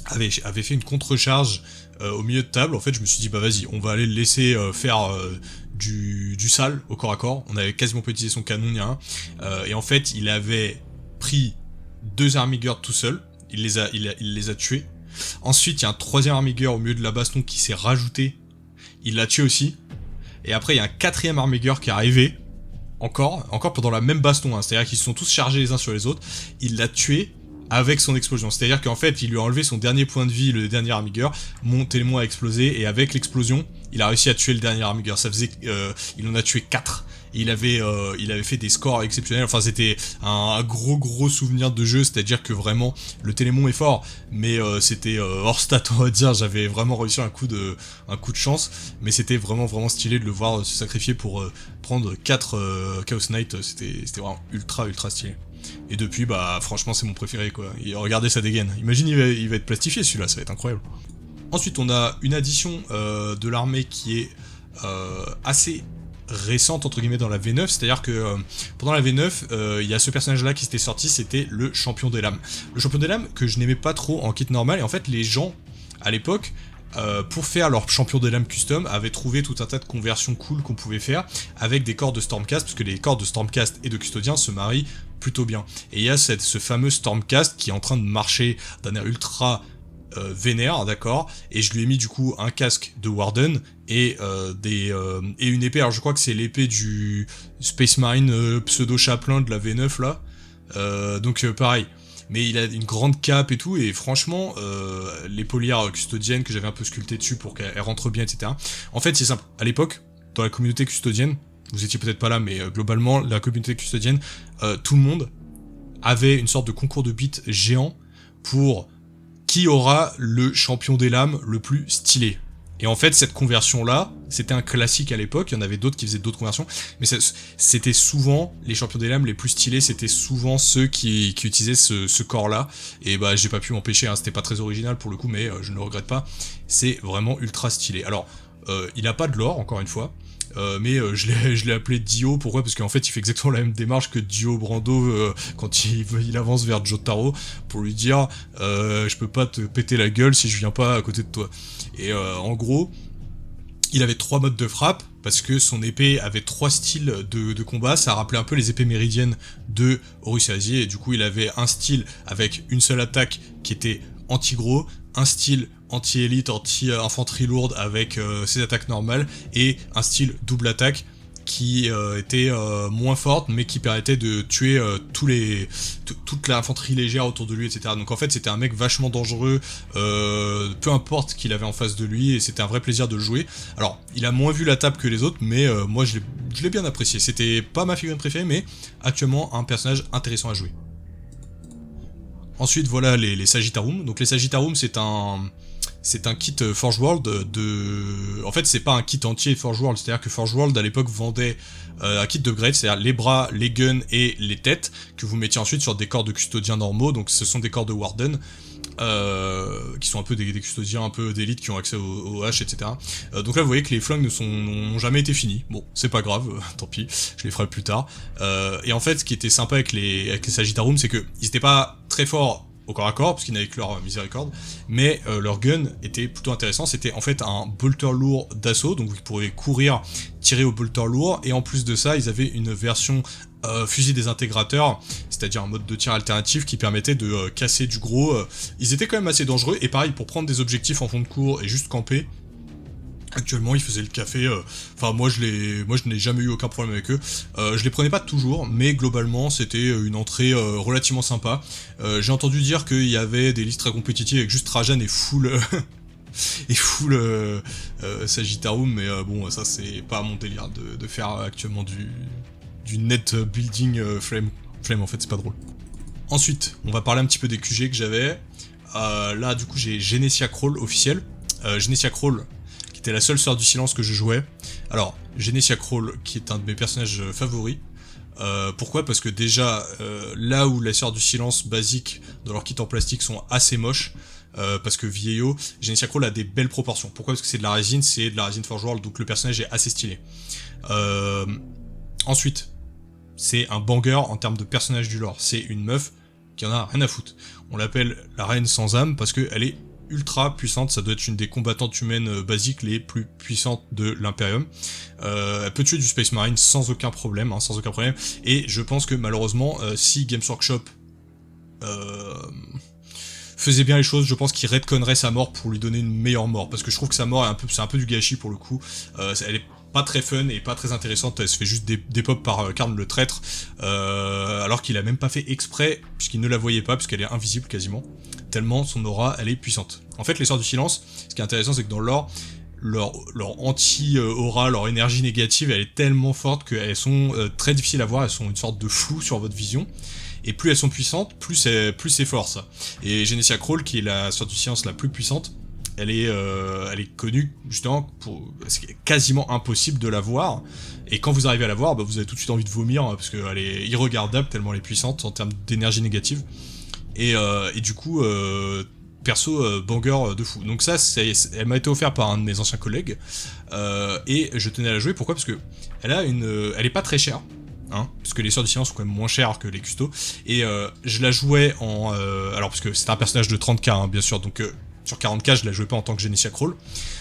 avait fait une contre-charge au milieu de table. En fait, je me suis dit, bah vas-y, on va aller le laisser faire du sale au corps à corps. On avait quasiment pas utilisé son canon ni rien. Et en fait, il avait pris 2 Armigers tout seul. Il les a tués. Ensuite, il y a un 3e Armiger au milieu de la baston qui s'est rajouté. Il l'a tué aussi. Et après, il y a un 4e Armiger qui est arrivé. Encore pendant la même baston, hein. C'est-à-dire qu'ils se sont tous chargés les uns sur les autres. Il l'a tué avec son explosion. C'est-à-dire qu'en fait, il lui a enlevé son dernier point de vie, le dernier Armiger. Mon Télémon a explosé, et avec l'explosion, il a réussi à tuer le dernier Armiger. Ça faisait, il en a tué 4. Et il avait fait des scores exceptionnels. Enfin, c'était un gros souvenir de jeu. C'est-à-dire que vraiment, le Télémon est fort, mais c'était hors stat, on va dire. J'avais vraiment réussi un coup de chance, mais c'était vraiment stylé de le voir se sacrifier pour prendre 4 Chaos Knight. C'était vraiment ultra stylé. Et depuis, bah franchement, c'est mon préféré, quoi. Et regardez sa dégaine. Imagine, il va être plastifié, celui-là, ça va être incroyable. Ensuite, on a une addition de l'armée qui est assez récente entre guillemets dans la V9, c'est-à-dire que pendant la V9, il y a ce personnage-là qui s'était sorti, c'était le Champion des Lames. Le Champion des Lames que je n'aimais pas trop en kit normal, et en fait les gens à l'époque, pour faire leur Champion des Lames custom, avaient trouvé tout un tas de conversions cool qu'on pouvait faire avec des corps de Stormcast, parce que les corps de Stormcast et de Custodien se marient plutôt bien. Et il y a ce fameux Stormcast qui est en train de marcher d'un air ultra vénère, d'accord, et je lui ai mis du coup un casque de Warden et une épée. Alors je crois que c'est l'épée du Space Marine pseudo chaplain de la V9 là, donc pareil, mais il a une grande cape et tout, et franchement les polières custodiennes que j'avais un peu sculptées dessus pour qu'elles rentrent bien, etc. En fait c'est simple, à l'époque dans la communauté custodienne, vous étiez peut-être pas là, mais globalement la communauté custodienne, tout le monde avait une sorte de concours de beats géant pour qui aura le champion des lames le plus stylé. Et en fait, cette conversion-là, c'était un classique à l'époque, il y en avait d'autres qui faisaient d'autres conversions, mais c'était souvent, les champions des lames les plus stylés, c'était souvent ceux qui utilisaient ce corps-là, et bah j'ai pas pu m'empêcher, hein, c'était pas très original pour le coup, mais je ne le regrette pas, c'est vraiment ultra stylé. Alors, il a pas de lore, encore une fois, mais je l'ai appelé Dio, pourquoi? Parce qu'en fait il fait exactement la même démarche que Dio Brando quand il avance vers Jotaro, pour lui dire je peux pas te péter la gueule si je viens pas à côté de toi. Et en gros, il avait 3 modes de frappe, parce que son épée avait 3 styles de combat, ça rappelait un peu les épées méridiennes de Horus Heresy, et du coup il avait un style avec une seule attaque qui était anti-gros, un style anti-élite, anti-infanterie lourde avec ses attaques normales, et un style double attaque qui était moins forte, mais qui permettait de tuer toute l'infanterie légère autour de lui, etc. Donc en fait c'était un mec vachement dangereux, peu importe qu'il avait en face de lui, et c'était un vrai plaisir de le jouer. Alors il a moins vu la table que les autres, mais moi je l'ai bien apprécié. C'était pas ma figurine préférée, mais actuellement un personnage intéressant à jouer. Ensuite voilà les Sagittarium. Donc les Sagittarium c'est un kit Forge World En fait, c'est pas un kit entier Forge World, c'est-à-dire que Forge World à l'époque vendait un kit d'upgrade, c'est-à-dire les bras, les guns et les têtes, que vous mettiez ensuite sur des corps de custodiens normaux, donc ce sont des corps de Warden, qui sont un peu des custodiens un peu d'élite qui ont accès aux haches, etc. Donc là vous voyez que les flingues n'ont jamais été finis, bon c'est pas grave, tant pis, je les ferai plus tard. Et en fait ce qui était sympa avec les Sagittarium, c'est que ils étaient pas très forts au corps à corps, parce qu'ils n'avaient que leur miséricorde, mais leur gun était plutôt intéressant, c'était en fait un bolter lourd d'assaut, donc vous pourriez courir, tirer au bolter lourd, et en plus de ça, ils avaient une version fusil désintégrateurs, c'est-à-dire un mode de tir alternatif qui permettait de casser du gros. Ils étaient quand même assez dangereux, et pareil, pour prendre des objectifs en fond de cours et juste camper, actuellement, ils faisaient le café. Enfin, moi, je n'ai jamais eu aucun problème avec eux. Je les prenais pas toujours, mais globalement, c'était une entrée relativement sympa. J'ai entendu dire qu'il y avait des listes très compétitives avec juste Trajan et full Sagittarium, mais bon, ça c'est pas mon délire de faire actuellement du net building flemme. En fait, c'est pas drôle. Ensuite, on va parler un petit peu des QG que j'avais. Là, du coup, j'ai Genesia Crawl officiel. Genesia Crawl, qui était la seule sœur du silence que je jouais. Alors, Genesia Crawl, qui est un de mes personnages favoris. Pourquoi? Parce que déjà, là où les sœurs du silence basiques dans leur kit en plastique sont assez moches, parce que vieillot, Genesia Crawl a des belles proportions. Pourquoi? Parce que c'est de la résine Forge World, donc le personnage est assez stylé. Ensuite, c'est un banger en termes de personnage du lore. C'est une meuf qui en a rien à foutre. On l'appelle la reine sans âme parce qu'elle est ultra puissante, ça doit être une des combattantes humaines basiques les plus puissantes de l'Imperium. Elle peut tuer du Space Marine sans aucun problème, et je pense que malheureusement, si Games Workshop faisait bien les choses, je pense qu'il retconnerait sa mort pour lui donner une meilleure mort, parce que je trouve que sa mort c'est un peu du gâchis pour le coup. Elle est pas très fun et pas très intéressante, elle se fait juste des pop par Karn le traître, alors qu'il a même pas fait exprès, puisqu'il ne la voyait pas, puisqu'elle est invisible quasiment, tellement son aura elle est puissante. En fait, les Sœurs du Silence, ce qui est intéressant, c'est que dans le lore, leur anti-aura, leur énergie négative, elle est tellement forte qu'elles sont très difficiles à voir, elles sont une sorte de flou sur votre vision, et plus elles sont puissantes, plus c'est fort ça. Et Genesia Crawl, qui est la Sœur du Silence la plus puissante, elle est connue justement pour c'est quasiment impossible de la voir, et quand vous arrivez à la voir, bah, vous avez tout de suite envie de vomir, parce qu'elle est irregardable tellement elle est puissante en termes d'énergie négative, et du coup perso banger de fou. Donc ça, elle m'a été offerte par un de mes anciens collègues, et je tenais à la jouer. Pourquoi? Parce que elle est pas très chère, hein, parce que les Sœurs du Silence sont quand même moins chères que les custos, et je la jouais en alors parce que c'est un personnage de 30k, hein, bien sûr, donc sur 40k, je la jouais pas en tant que Genesia Crawl,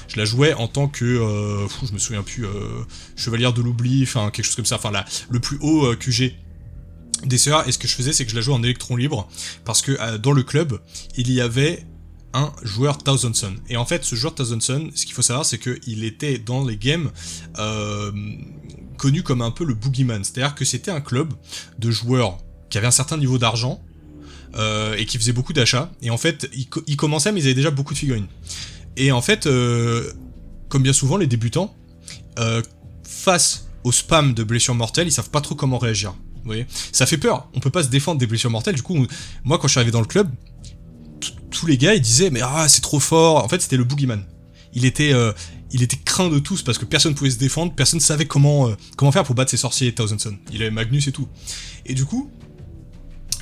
je la jouais en tant que je me souviens plus, chevalière de l'oubli, enfin quelque chose comme ça, enfin le plus haut QG des sœurs. Et ce que je faisais, c'est que je la jouais en électron libre, parce que dans le club, il y avait un joueur Thousand Sun. Et en fait, ce joueur Thousand Sun, ce qu'il faut savoir, c'est qu'il était dans les games connu comme un peu le boogeyman. C'est-à-dire que c'était un club de joueurs qui avaient un certain niveau d'argent, et qui faisaient beaucoup d'achats. Et en fait, ils commençaient, mais ils avaient déjà beaucoup de figurines. Et en fait, comme bien souvent, les débutants, face au spam de blessures mortelles, ils savent pas trop comment réagir. Vous voyez, ça fait peur, on peut pas se défendre des blessures mortelles. Du coup, moi quand je suis arrivé dans le club, tous les gars ils disaient mais c'est trop fort. En fait, c'était le boogeyman. il était craint de tous parce que personne pouvait se défendre, personne savait comment faire pour battre ces sorciers Thousand Sun. Il avait Magnus et tout. Et du coup,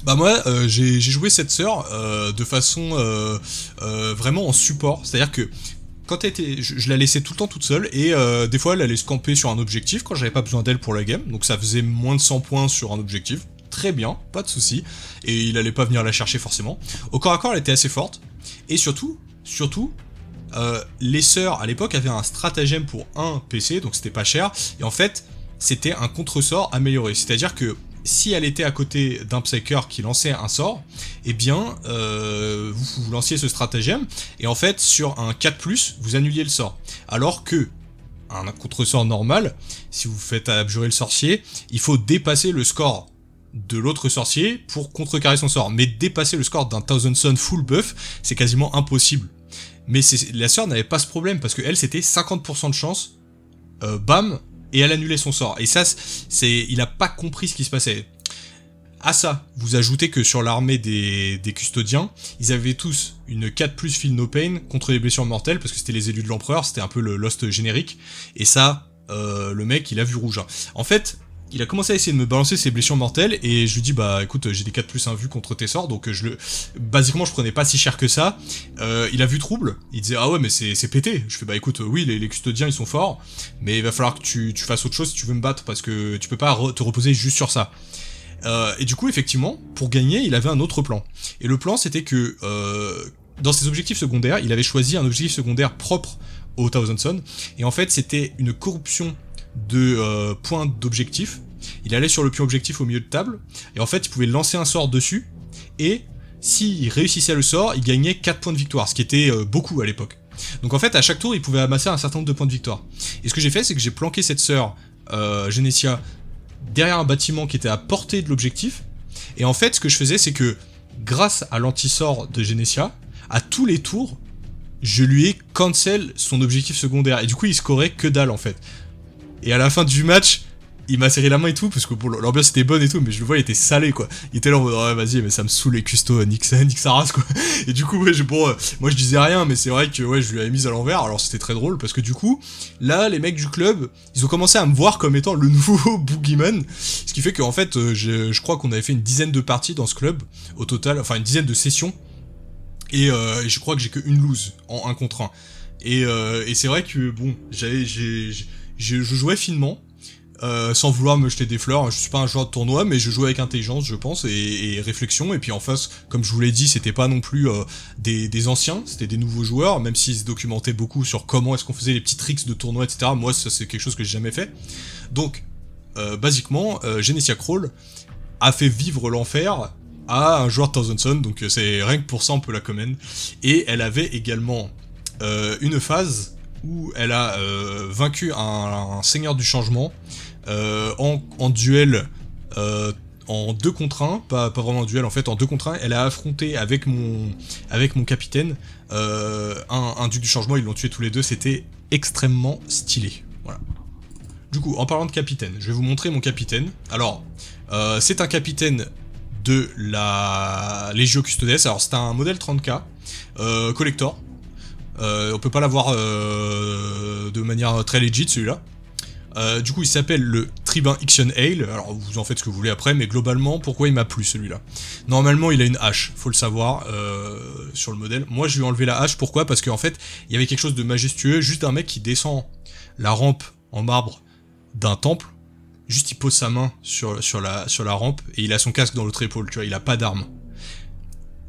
bah moi, j'ai joué cette sœur de façon vraiment en support, c'est-à-dire que quand je la laissais tout le temps toute seule, et des fois elle allait se camper sur un objectif quand j'avais pas besoin d'elle pour la game, donc ça faisait moins de 100 points sur un objectif, très bien, pas de souci, et il allait pas venir la chercher forcément. Au corps à corps elle était assez forte, et surtout, les sœurs à l'époque avaient un stratagème pour un PC, donc c'était pas cher, et en fait c'était un contre-sort amélioré, c'est-à-dire que si elle était à côté d'un Psyker qui lançait un sort, eh bien, vous lanciez ce stratagème, et en fait, sur un 4+, vous annuliez le sort. Alors que, un contre-sort normal, si vous faites abjurer le sorcier, il faut dépasser le score de l'autre sorcier pour contrecarrer son sort. Mais dépasser le score d'un Thousand Sun full buff, c'est quasiment impossible. Mais la sœur n'avait pas ce problème, parce que elle, c'était 50% de chance, bam, et elle annulait son sort. Et ça, il a pas compris ce qui se passait. À ça, vous ajoutez que sur l'armée des custodiens, ils avaient tous une 4+ Feel No Pain contre les blessures mortelles, parce que c'était les élus de l'empereur, c'était un peu le Lost générique, et ça, le mec, il a vu rouge. En fait, il a commencé à essayer de me balancer ses blessures mortelles, et je lui dis, bah écoute, j'ai des 4+1 vues contre tes sorts, donc basiquement je prenais pas si cher que ça. Il a vu trouble, il disait, ah ouais mais c'est pété. Je fais, bah écoute, oui les custodiens ils sont forts, mais il va falloir que tu fasses autre chose si tu veux me battre, parce que tu peux pas te reposer juste sur ça. Et du coup effectivement, pour gagner, il avait un autre plan. Et le plan c'était que, dans ses objectifs secondaires, il avait choisi un objectif secondaire propre au Thousand Sun, et en fait c'était une corruption de points d'objectif. Il allait sur le pion objectif au milieu de table, et en fait il pouvait lancer un sort dessus, et s'il réussissait le sort, il gagnait 4 points de victoire, ce qui était beaucoup à l'époque. Donc en fait à chaque tour il pouvait amasser un certain nombre de points de victoire. Et ce que j'ai fait, c'est que j'ai planqué cette sœur Genesia derrière un bâtiment qui était à portée de l'objectif, et en fait ce que je faisais, c'est que grâce à l'anti-sort de Genesia, à tous les tours, je lui ai cancel son objectif secondaire, et du coup il scorait que dalle en fait. Et à la fin du match, il m'a serré la main et tout, parce que bon, l'ambiance était bonne et tout, mais je le vois, il était salé quoi. Il était là en mode, ouais vas-y, mais ça me saoule les custos, nique sa race quoi. Et du coup, ouais, moi je disais rien, mais c'est vrai que ouais, je lui avais mis à l'envers, alors c'était très drôle, parce que du coup, là, les mecs du club, ils ont commencé à me voir comme étant le nouveau Boogeyman, ce qui fait qu'en fait, je crois qu'on avait fait une dizaine de parties dans ce club, au total, enfin une dizaine de sessions, et je crois que j'ai qu'une lose en 1 contre 1. Et c'est vrai que bon, je jouais finement, sans vouloir me jeter des fleurs. Je suis pas un joueur de tournoi, mais je jouais avec intelligence, je pense, et réflexion. Et puis en face, comme je vous l'ai dit, c'était pas non plus des anciens, c'était des nouveaux joueurs, même s'ils se documentaient beaucoup sur comment est-ce qu'on faisait les petits tricks de tournoi, etc. Moi, ça c'est quelque chose que j'ai jamais fait. Donc, basiquement, Genesia Crawl a fait vivre l'enfer à un joueur de Thousand Sun, donc c'est rien que pour ça on peut la commend. Et elle avait également une phase où elle a vaincu un seigneur du changement en duel, en 2 contre 1, pas vraiment en duel en fait, en 2 contre 1, elle a affronté avec mon capitaine un duc du changement, ils l'ont tué tous les deux, c'était extrêmement stylé. Voilà. Du coup, en parlant de capitaine, je vais vous montrer mon capitaine. Alors, c'est un capitaine de la Legio Custodes, alors c'est un modèle 30K, collector. On peut pas l'avoir de manière très legit celui-là. Du coup il s'appelle le Tribun Ixion Ale, alors vous en faites ce que vous voulez après, mais globalement pourquoi il m'a plu celui-là? Normalement il a une hache, faut le savoir, sur le modèle. Moi je lui ai enlevé la hache, pourquoi? Parce qu'en fait il y avait quelque chose de majestueux, juste un mec qui descend la rampe en marbre d'un temple, juste il pose sa main sur la rampe, et il a son casque dans l'autre épaule, tu vois, il a pas d'arme.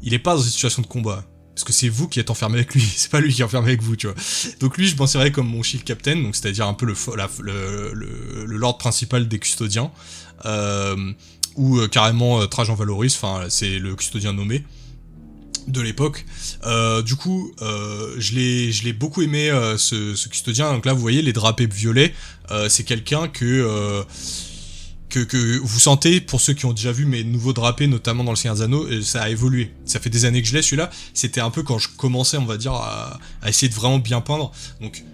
Il est pas dans une situation de combat. Parce que c'est vous qui êtes enfermé avec lui, c'est pas lui qui est enfermé avec vous, tu vois. Donc lui, je m'en servirais comme mon shield captain, donc c'est-à-dire un peu le lord principal des custodiens, ou carrément Trajan Valoris, enfin c'est le custodien nommé de l'époque. Du coup, je l'ai beaucoup aimé, ce custodien. Donc là, vous voyez les drapés violets, c'est quelqu'un que vous sentez, pour ceux qui ont déjà vu mes nouveaux drapés, notamment dans le Seigneur des Anneaux, ça a évolué. Ça fait des années que je l'ai, celui-là. C'était un peu quand je commençais, on va dire, à essayer de vraiment bien peindre. Donc,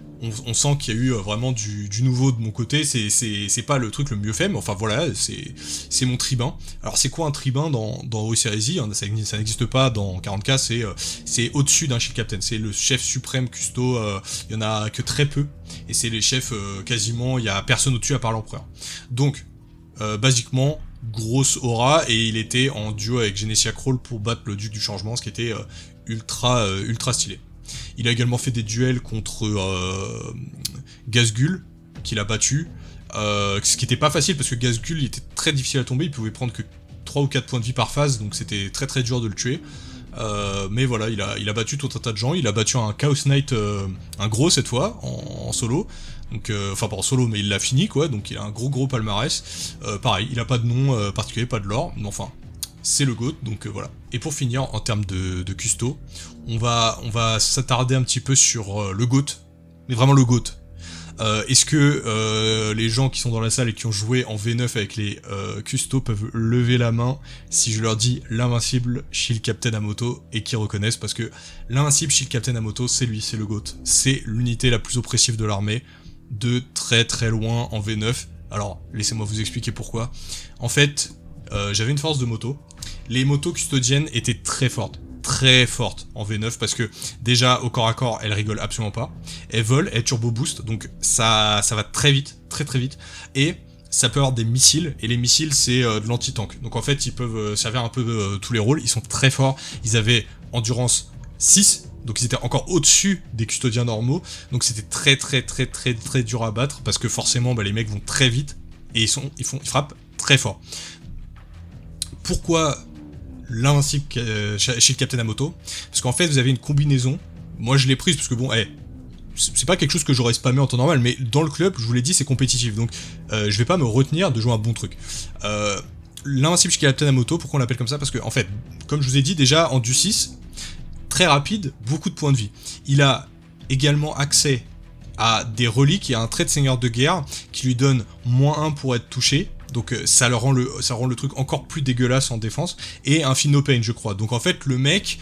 on sent qu'il y a eu vraiment du nouveau de mon côté, c'est pas le truc le mieux fait, mais enfin voilà, c'est mon tribun. Alors c'est quoi un tribun dans Horus Heresy, hein, ça n'existe pas dans 40K, c'est au-dessus d'un Shield Captain, c'est le chef suprême custo, il y en a que très peu, et c'est les chefs quasiment, il y a personne au-dessus à part l'empereur. Donc, basiquement, grosse aura, et il était en duo avec Genesia Crawl pour battre le duc du changement, ce qui était ultra stylé. Il a également fait des duels contre Gazgul, qu'il a battu, ce qui était pas facile parce que Gazgul il était très difficile à tomber, il pouvait prendre que 3 ou 4 points de vie par phase, donc c'était très dur de le tuer. Mais voilà, il a battu tout un tas de gens, il a battu un Chaos Knight, un gros cette fois, en solo, donc, enfin pas en solo mais il l'a fini quoi, donc il a un gros palmarès. Pareil, il a pas de nom particulier, pas de lore, mais enfin, c'est le GOAT, donc voilà. Et pour finir, en termes de custo, on va s'attarder un petit peu sur le GOAT, mais vraiment le GOAT. Est-ce que les gens qui sont dans la salle et qui ont joué en V9 avec les custos peuvent lever la main si je leur dis l'invincible Shield Captain Amoto et qui reconnaissent, parce que l'invincible Shield Captain Amoto, c'est lui, c'est le GOAT. C'est l'unité la plus oppressive de l'armée, de très loin en V9. Alors, laissez-moi vous expliquer pourquoi. En fait, j'avais une force de moto. Les motos custodiennes étaient très fortes en V9 parce que déjà au corps à corps elles rigolent absolument pas, elles volent, elles turbo boost, donc ça va très vite, très vite, et ça peut avoir des missiles, et les missiles c'est de l'anti-tank, donc en fait ils peuvent servir un peu tous les rôles, ils sont très forts, ils avaient endurance 6, donc ils étaient encore au-dessus des custodiens normaux, donc c'était très dur à battre parce que forcément les mecs vont très vite et ils frappent très fort. Pourquoi l'invincible Shield Captain Amoto? Parce qu'en fait vous avez une combinaison, moi je l'ai prise parce que bon, c'est pas quelque chose que j'aurais spammé en temps normal, mais dans le club, je vous l'ai dit, c'est compétitif, donc je vais pas me retenir de jouer un bon truc. L'invincible Shield Captain Amoto, pourquoi on l'appelle comme ça? Parce que en fait, comme je vous ai dit déjà, en du 6, très rapide, beaucoup de points de vie. Il a également accès à des reliques, il y a un trait de seigneur de guerre qui lui donne -1 pour être touché, donc ça rend le truc encore plus dégueulasse en défense, et un Feel No Pain je crois. Donc en fait le mec,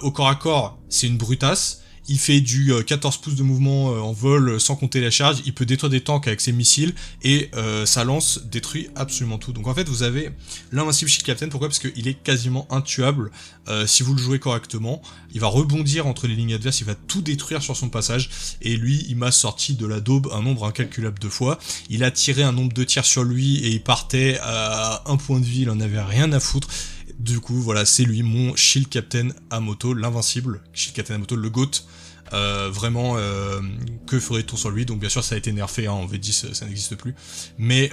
au corps à corps, c'est une brutasse, il fait du 14 pouces de mouvement en vol sans compter la charge, il peut détruire des tanks avec ses missiles, et sa lance détruit absolument tout. Donc en fait vous avez l'invincible Shield Captain, pourquoi? Parce qu'il est quasiment intuable si vous le jouez correctement, il va rebondir entre les lignes adverses, il va tout détruire sur son passage, et lui il m'a sorti de la daube un nombre incalculable de fois, il a tiré un nombre de tirs sur lui et il partait à 1 point de vie, il en avait rien à foutre. Du coup, voilà, c'est lui, mon Shield Captain Amoto, l'invincible Shield Captain Amoto, le GOAT. Vraiment, que ferait-on sur lui? Donc bien sûr, ça a été nerfé, hein, en V10, ça n'existe plus. Mais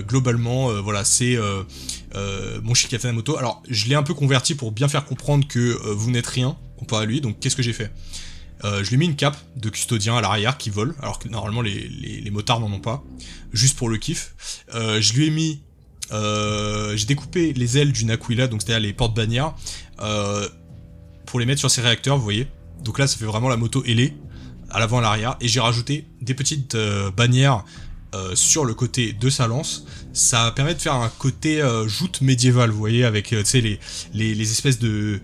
globalement, voilà, c'est mon Shield Captain Amoto. Alors, je l'ai un peu converti pour bien faire comprendre que vous n'êtes rien comparé à lui. Donc, qu'est-ce que j'ai fait? Je lui ai mis une cape de custodien à l'arrière qui vole, alors que normalement les motards n'en ont pas, juste pour le kiff. Je lui ai mis... j'ai découpé les ailes d'une Aquila, donc c'est-à-dire les porte-bannières, pour les mettre sur ses réacteurs, vous voyez. Donc là ça fait vraiment la moto ailée, à l'avant à l'arrière, et j'ai rajouté des petites bannières sur le côté de sa lance. Ça permet de faire un côté joute médiévale, vous voyez, avec tu sais les espèces de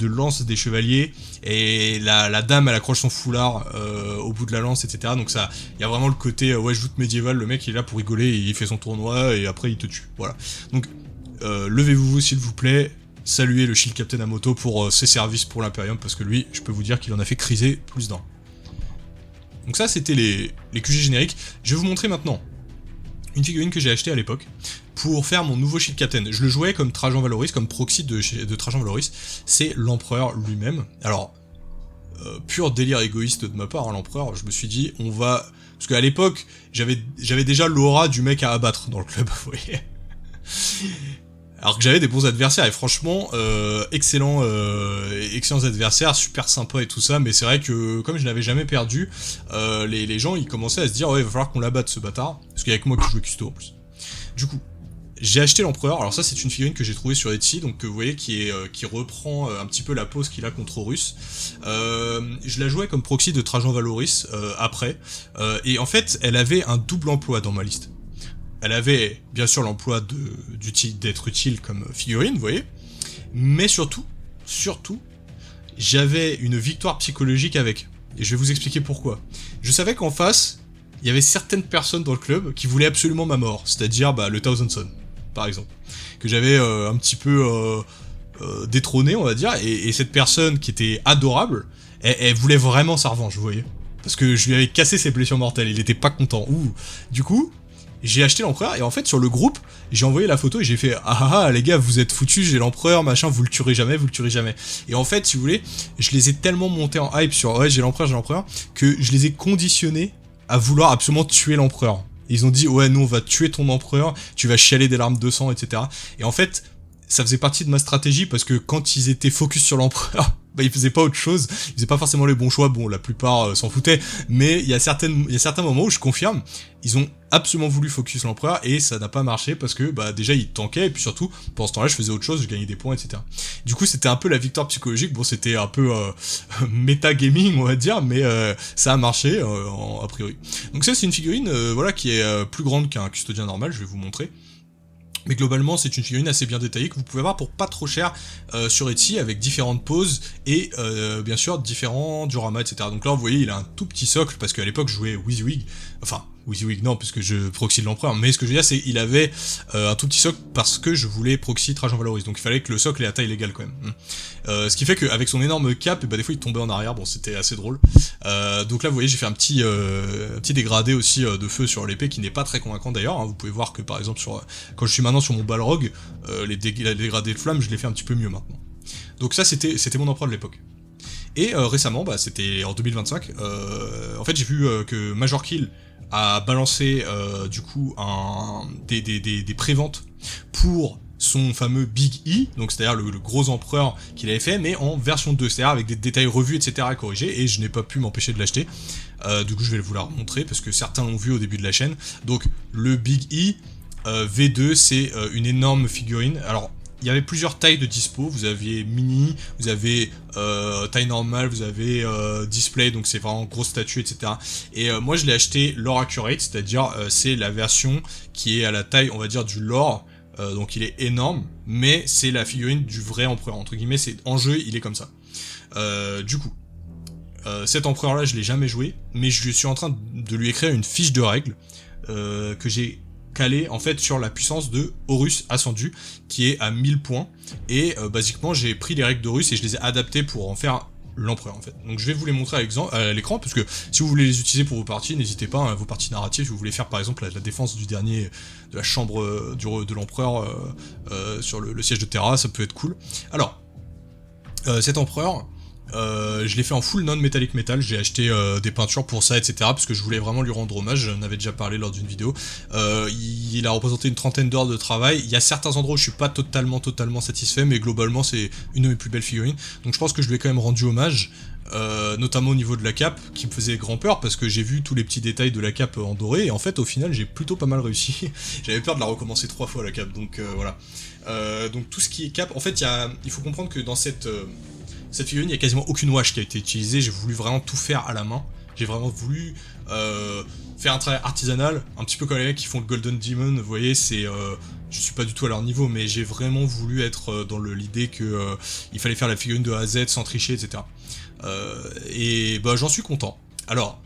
lances des chevaliers, et la dame elle accroche son foulard au bout de la lance, etc. Donc ça, il y a vraiment le côté ouais, joute médiévale, le mec il est là pour rigoler, il fait son tournoi et après il te tue, voilà. Donc levez-vous s'il vous plaît, saluez le Shield Captain Amoto pour ses services pour l'Imperium, parce que lui, je peux vous dire qu'il en a fait criser plus d'un. Donc ça c'était les QG génériques. Je vais vous montrer maintenant une figurine que j'ai achetée à l'époque pour faire mon nouveau Shield Captain. Je le jouais comme Trajan Valoris, comme proxy de Trajan Valoris. C'est l'empereur lui-même. Alors, pur délire égoïste de ma part, hein, l'empereur, je me suis dit, on va... Parce qu'à l'époque, j'avais déjà l'aura du mec à abattre dans le club, vous voyez. Alors que j'avais des bons adversaires, et franchement, excellents adversaires, super sympas et tout ça, mais c'est vrai que comme je n'avais jamais perdu, les gens ils commençaient à se dire ouais, il va falloir qu'on l'abatte ce bâtard, parce qu'il y a que moi qui jouais custo en plus. Du coup, j'ai acheté l'empereur. Alors ça c'est une figurine que j'ai trouvée sur Etsy, donc vous voyez qui reprend un petit peu la pose qu'il a contre Horus. Je la jouais comme proxy de Trajan Valoris après, et en fait elle avait un double emploi dans ma liste. Elle avait bien sûr l'emploi d'être utile comme figurine, vous voyez, mais surtout, j'avais une victoire psychologique avec. et je vais vous expliquer pourquoi. Je savais qu'en face, il y avait certaines personnes dans le club qui voulaient absolument ma mort, c'est-à-dire le Thousand Sun, par exemple, que j'avais un petit peu détrôné, on va dire, et cette personne qui était adorable, elle voulait vraiment sa revanche, vous voyez, parce que je lui avais cassé ses blessures mortelles, il était pas content. Du coup, j'ai acheté l'empereur, et en fait sur le groupe, j'ai envoyé la photo et j'ai fait les gars, vous êtes foutus, j'ai l'empereur, machin, vous le tuerez jamais. Et en fait, si vous voulez, je les ai tellement montés en hype sur ouais, j'ai l'empereur, que je les ai conditionnés à vouloir absolument tuer l'empereur. Ils ont dit ouais, nous on va tuer ton empereur, tu vas chialer des larmes de sang, etc. Et en fait, ça faisait partie de ma stratégie parce que quand ils étaient focus sur l'empereur, ils faisaient pas autre chose, ils faisaient pas forcément les bons choix, bon la plupart s'en foutaient, mais il y a certains moments où je confirme, ils ont absolument voulu focus l'empereur et ça n'a pas marché parce que déjà ils tankaient et puis surtout pendant ce temps-là je faisais autre chose, je gagnais des points, etc. Du coup c'était un peu la victoire psychologique, bon c'était un peu méta-gaming on va dire, mais ça a marché a priori. Donc ça c'est une figurine qui est plus grande qu'un custodien normal, je vais vous montrer. Mais globalement, c'est une figurine assez bien détaillée que vous pouvez avoir pour pas trop cher sur Etsy avec différentes poses et bien sûr différents dioramas, etc. Donc là, vous voyez, il a un tout petit socle parce qu'à l'époque, je jouais WYSIWYG. Enfin, WYSIWYG non, puisque je proxy de l'empereur. Mais ce que je veux dire, c'est qu'il avait un tout petit socle parce que je voulais proxy Trajan Valoris. Donc il fallait que le socle ait la taille légale quand même. Ce qui fait qu'avec son énorme cap, des fois il tombait en arrière. Bon, c'était assez drôle. Donc là, vous voyez, j'ai fait un petit dégradé aussi de feu sur l'épée qui n'est pas très convaincant d'ailleurs. Vous pouvez voir que par exemple quand je suis maintenant sur mon Balrog, les dégradés de flammes, je les fais un petit peu mieux maintenant. Donc ça, c'était mon empereur de l'époque. Et récemment, c'était en 2025, en fait j'ai vu que Major Kill a balancé du coup des préventes pour son fameux Big E, donc c'est-à-dire le gros empereur qu'il avait fait, mais en version 2, c'est-à-dire avec des détails revus, etc. à corriger, et je n'ai pas pu m'empêcher de l'acheter. Du coup je vais vous la remontrer, parce que certains l'ont vu au début de la chaîne. Donc le Big E V2, c'est une énorme figurine. Alors, il y avait plusieurs tailles de dispo, vous aviez mini, vous avez taille normale, vous avez display, donc c'est vraiment grosse statue, etc. Et moi je l'ai acheté Lore Accurate, c'est-à-dire c'est la version qui est à la taille, on va dire, du Lore, donc il est énorme, mais c'est la figurine du vrai empereur, entre guillemets, c'est en jeu, il est comme ça. Du coup, cet empereur-là, je l'ai jamais joué, mais je suis en train de lui écrire une fiche de règles que j'ai calé en fait sur la puissance de Horus Ascendu qui est à 1000 points et basiquement j'ai pris les règles d'Horus et je les ai adaptées pour en faire l'empereur en fait. Donc je vais vous les montrer à l'écran parce que si vous voulez les utiliser pour vos parties, n'hésitez pas, vos parties narratives, si vous voulez faire par exemple la défense de la chambre de l'empereur sur le siège de Terra, ça peut être cool. Alors cet empereur, je l'ai fait en full non-metallic metal, j'ai acheté des peintures pour ça, etc. parce que je voulais vraiment lui rendre hommage, j'en avais déjà parlé lors d'une vidéo. Il a représenté une 30aine d'heures de travail, il y a certains endroits où je suis pas totalement satisfait, mais globalement c'est une de mes plus belles figurines, donc je pense que je lui ai quand même rendu hommage, notamment au niveau de la cape, qui me faisait grand peur, parce que j'ai vu tous les petits détails de la cape en doré, et en fait au final j'ai plutôt pas mal réussi, j'avais peur de la recommencer 3 fois la cape, donc voilà. Donc tout ce qui est cape, en fait il faut comprendre que dans cette figurine, il n'y a quasiment aucune wash qui a été utilisée, j'ai voulu vraiment tout faire à la main, j'ai vraiment voulu faire un travail artisanal, un petit peu comme les mecs qui font le Golden Demon, vous voyez, je suis pas du tout à leur niveau, mais j'ai vraiment voulu être dans l'idée que il fallait faire la figurine de A à Z sans tricher, etc. Et j'en suis content. Alors,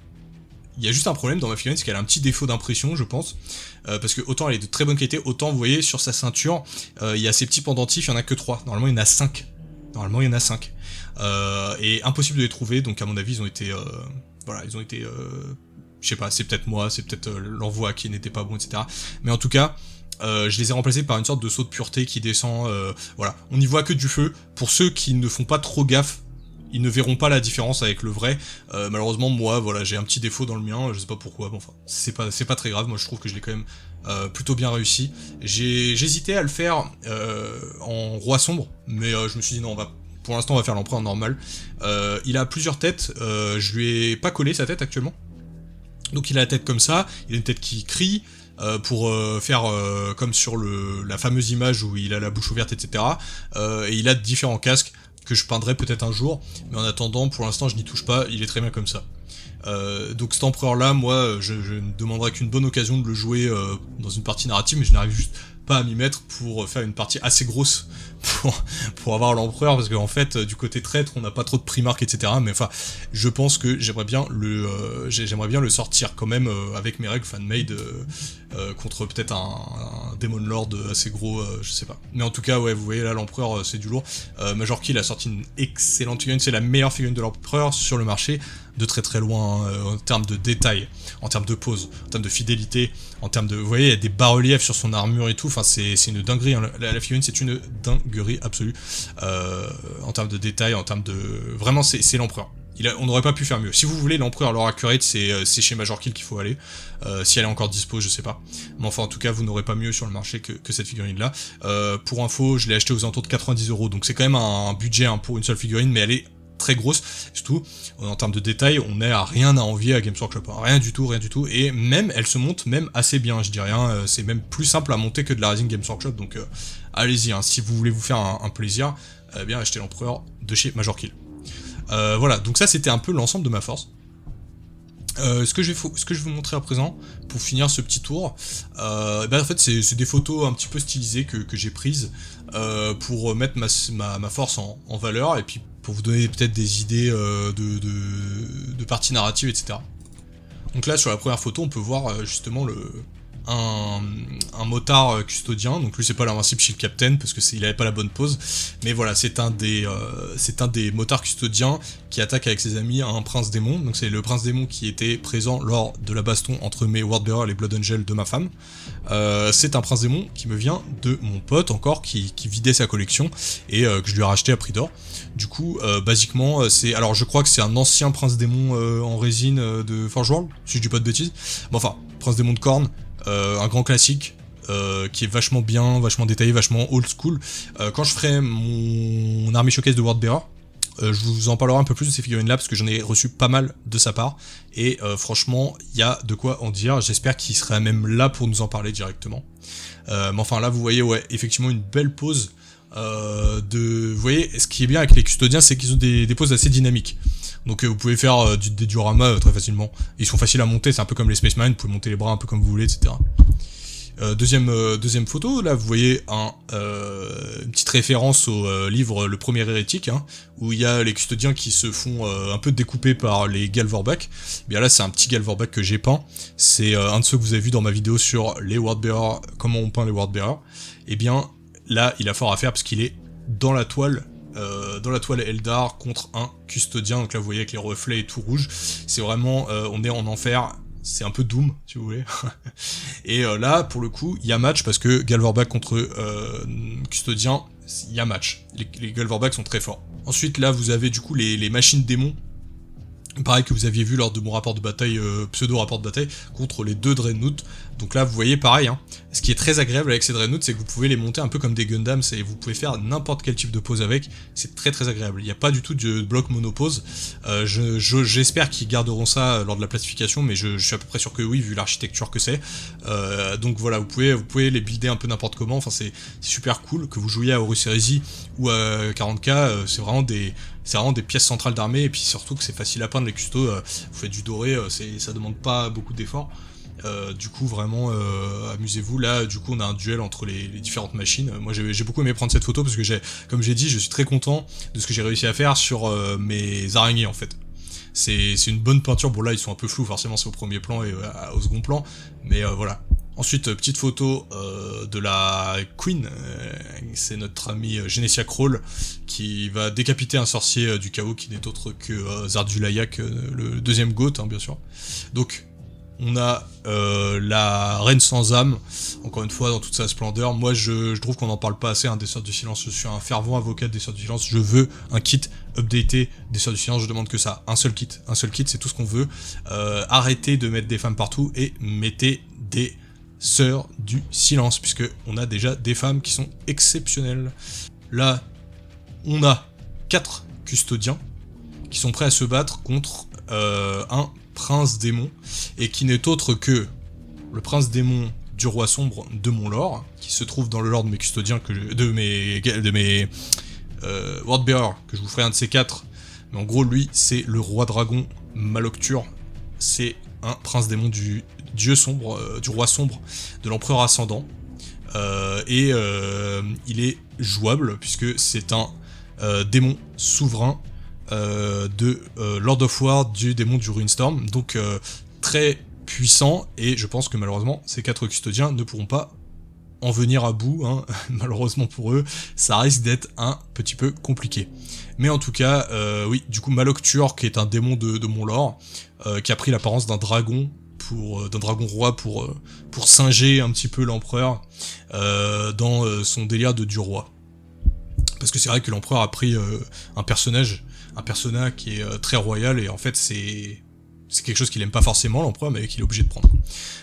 il y a juste un problème dans ma figurine, c'est qu'elle a un petit défaut d'impression, je pense, parce que autant elle est de très bonne qualité, autant vous voyez sur sa ceinture, il y a ces petits pendentifs, il y en a que 3, normalement il y en a 5. Et impossible de les trouver, donc à mon avis ils ont été je sais pas, c'est peut-être moi, c'est peut-être l'envoi qui n'était pas bon, etc. Mais en tout cas, je les ai remplacés par une sorte de saut de pureté qui descend, voilà. On n'y voit que du feu. Pour ceux qui ne font pas trop gaffe, ils ne verront pas la différence avec le vrai. Malheureusement, moi, voilà, j'ai un petit défaut dans le mien, je sais pas pourquoi, enfin, c'est pas très grave, moi je trouve que je l'ai quand même plutôt bien réussi. J'hésitais à le faire en roi sombre, mais je me suis dit non, pour l'instant on va faire l'empereur normal. Il a plusieurs têtes, je lui ai pas collé sa tête actuellement. Donc il a la tête comme ça, il a une tête qui crie, pour faire comme sur la fameuse image où il a la bouche ouverte, etc. Et il a différents casques que je peindrai peut-être un jour, mais en attendant, pour l'instant je n'y touche pas, il est très bien comme ça. Donc cet empereur là, moi je ne demanderai qu'une bonne occasion de le jouer dans une partie narrative, mais je n'arrive juste pas à m'y mettre pour faire une partie assez grosse pour avoir l'empereur, parce qu'en fait du côté traître on n'a pas trop de primarques, etc. Mais enfin je pense que j'aimerais bien le sortir quand même avec mes règles fan-made contre peut-être un Demon Lord assez gros, je sais pas. Mais en tout cas ouais, vous voyez là l'empereur c'est du lourd. Major Kill a sorti une excellente figurine, c'est la meilleure figurine de l'empereur sur le marché de très très loin, en termes de détails, en termes de pose, en termes de fidélité, en termes de... Vous voyez, il y a des bas-reliefs sur son armure et tout, enfin c'est une dinguerie, hein. La figurine c'est une dinguerie absolue, en termes de détails, en termes de... Vraiment c'est l'empereur. On n'aurait pas pu faire mieux. Si vous voulez l'empereur leur accurate, c'est chez Major Kill qu'il faut aller. Si elle est encore dispo, je sais pas. Mais enfin, en tout cas, vous n'aurez pas mieux sur le marché que cette figurine-là. Pour info, je l'ai acheté aux alentours de 90€. Donc c'est quand même un budget hein, pour une seule figurine, mais elle est très grosse. Surtout, en termes de détails, on n'est à rien à envier à Games Workshop. Rien du tout, rien du tout. Et même, elle se monte même assez bien, je dis rien. C'est même plus simple à monter que de la Rising Games Workshop. Donc allez-y, hein, si vous voulez vous faire un plaisir, eh bien achetez l'empereur de chez Major Kill. Voilà, donc ça c'était un peu l'ensemble de ma force. Ce que je vais vous montrer à présent, pour finir ce petit tour, en fait c'est des photos un petit peu stylisées que j'ai prises pour mettre ma force en valeur, et puis pour vous donner peut-être des idées de parties narratives, etc. Donc là sur la première photo on peut voir justement un motard custodien, donc lui c'est pas l'invincible Shield Captain parce que il avait pas la bonne pose, mais voilà c'est un des motards custodiens qui attaque avec ses amis un prince démon. Donc c'est le prince démon qui était présent lors de la baston entre mes Wordbearer et les Blood Angels de ma femme. C'est un prince démon qui me vient de mon pote encore qui vidait sa collection et que je lui ai racheté à prix d'or. Du coup basiquement c'est, alors je crois que c'est un ancien prince démon en résine de Forge World, si je dis pas de bêtises. Bon enfin, prince démon de corne. Un grand classique qui est vachement bien, vachement détaillé, vachement old school. Quand je ferai mon armée showcase de Wordbearer, je vous en parlerai un peu plus de ces figurines là parce que j'en ai reçu pas mal de sa part et franchement il y a de quoi en dire. J'espère qu'il serait même là pour nous en parler directement. Mais enfin là vous voyez ouais effectivement une belle pose vous voyez ce qui est bien avec les custodiens c'est qu'ils ont des poses assez dynamiques. Donc vous pouvez faire des dioramas très facilement. Ils sont faciles à monter, c'est un peu comme les Space Marines, vous pouvez monter les bras un peu comme vous voulez, etc. Deuxième photo, là vous voyez une petite référence au livre Le Premier Hérétique, hein, où il y a les custodiens qui se font un peu découper par les Galvorback. Bien là c'est un petit Galvorback que j'ai peint, c'est un de ceux que vous avez vu dans ma vidéo sur les Wordbearers, comment on peint les Wordbearers. Et bien là il a fort à faire parce qu'il est dans la toile Eldar contre un custodien, donc là vous voyez avec les reflets et tout rouge, c'est vraiment, on est en enfer, c'est un peu Doom si vous voulez, et là pour le coup il y a match parce que Galvorback contre custodien, il y a match, les Galvorback sont très forts. Ensuite là vous avez du coup les machines démons, pareil que vous aviez vu lors de mon rapport de bataille, pseudo-rapport de bataille, contre les deux Dreadnought. Donc là, vous voyez, pareil, hein, ce qui est très agréable avec ces Dreadnought, c'est que vous pouvez les monter un peu comme des Gundams, et vous pouvez faire n'importe quel type de pose avec, c'est très très agréable. Il n'y a pas du tout de bloc monopose. J'espère qu'ils garderont ça lors de la classification, mais je suis à peu près sûr que oui, vu l'architecture que c'est. Donc voilà, vous pouvez les builder un peu n'importe comment, enfin c'est super cool, que vous jouiez à Horus Heresy ou à 40k, c'est vraiment des pièces centrales d'armée, et puis surtout que c'est facile à peindre les custos, vous faites du doré, ça demande pas beaucoup d'efforts. Du coup vraiment amusez-vous. Là du coup on a un duel entre les différentes machines. Moi j'ai beaucoup aimé prendre cette photo parce que comme j'ai dit, je suis très content de ce que j'ai réussi à faire sur mes araignées en fait. C'est une bonne peinture, bon là ils sont un peu flous forcément, c'est au premier plan et au second plan, mais voilà. Ensuite, petite photo de la Queen, c'est notre ami Genesia Crawl qui va décapiter un sorcier du chaos qui n'est autre que Zardulayak, le deuxième GOAT, hein, bien sûr. Donc, on a la Reine sans âme, encore une fois dans toute sa splendeur. Moi je trouve qu'on n'en parle pas assez, hein, des Sœurs du Silence, je suis un fervent avocat des Sœurs du Silence, je veux un kit updaté des Sœurs du Silence, je demande que ça, un seul kit c'est tout ce qu'on veut. Arrêtez de mettre des femmes partout et mettez des Sœurs du Silence, puisque on a déjà des femmes qui sont exceptionnelles. Là, on a 4 custodiens qui sont prêts à se battre contre un prince démon, et qui n'est autre que le prince démon du roi sombre de mon lore, qui se trouve dans le lore de mes custodiens, de mes Wordbearer, que je vous ferai un de ces 4, mais en gros lui c'est le roi dragon Malocture, c'est un prince démon du dieu sombre, du roi sombre, de l'empereur ascendant. il est jouable puisque c'est un démon souverain de Lord of War, du démon du Ruinstorm, donc très puissant, et je pense que malheureusement ces 4 custodiens ne pourront pas en venir à bout, hein. Malheureusement pour eux, ça risque d'être un petit peu compliqué. Mais en tout cas, oui, du coup Malocture, qui est un démon de mon lore, qui a pris l'apparence d'un dragon, d'un dragon roi pour singer un petit peu l'empereur dans son délire de dieu roi. Parce que c'est vrai que l'empereur a pris un persona qui est très royal, et en fait c'est quelque chose qu'il aime pas forcément, l'empereur, mais qu'il est obligé de prendre.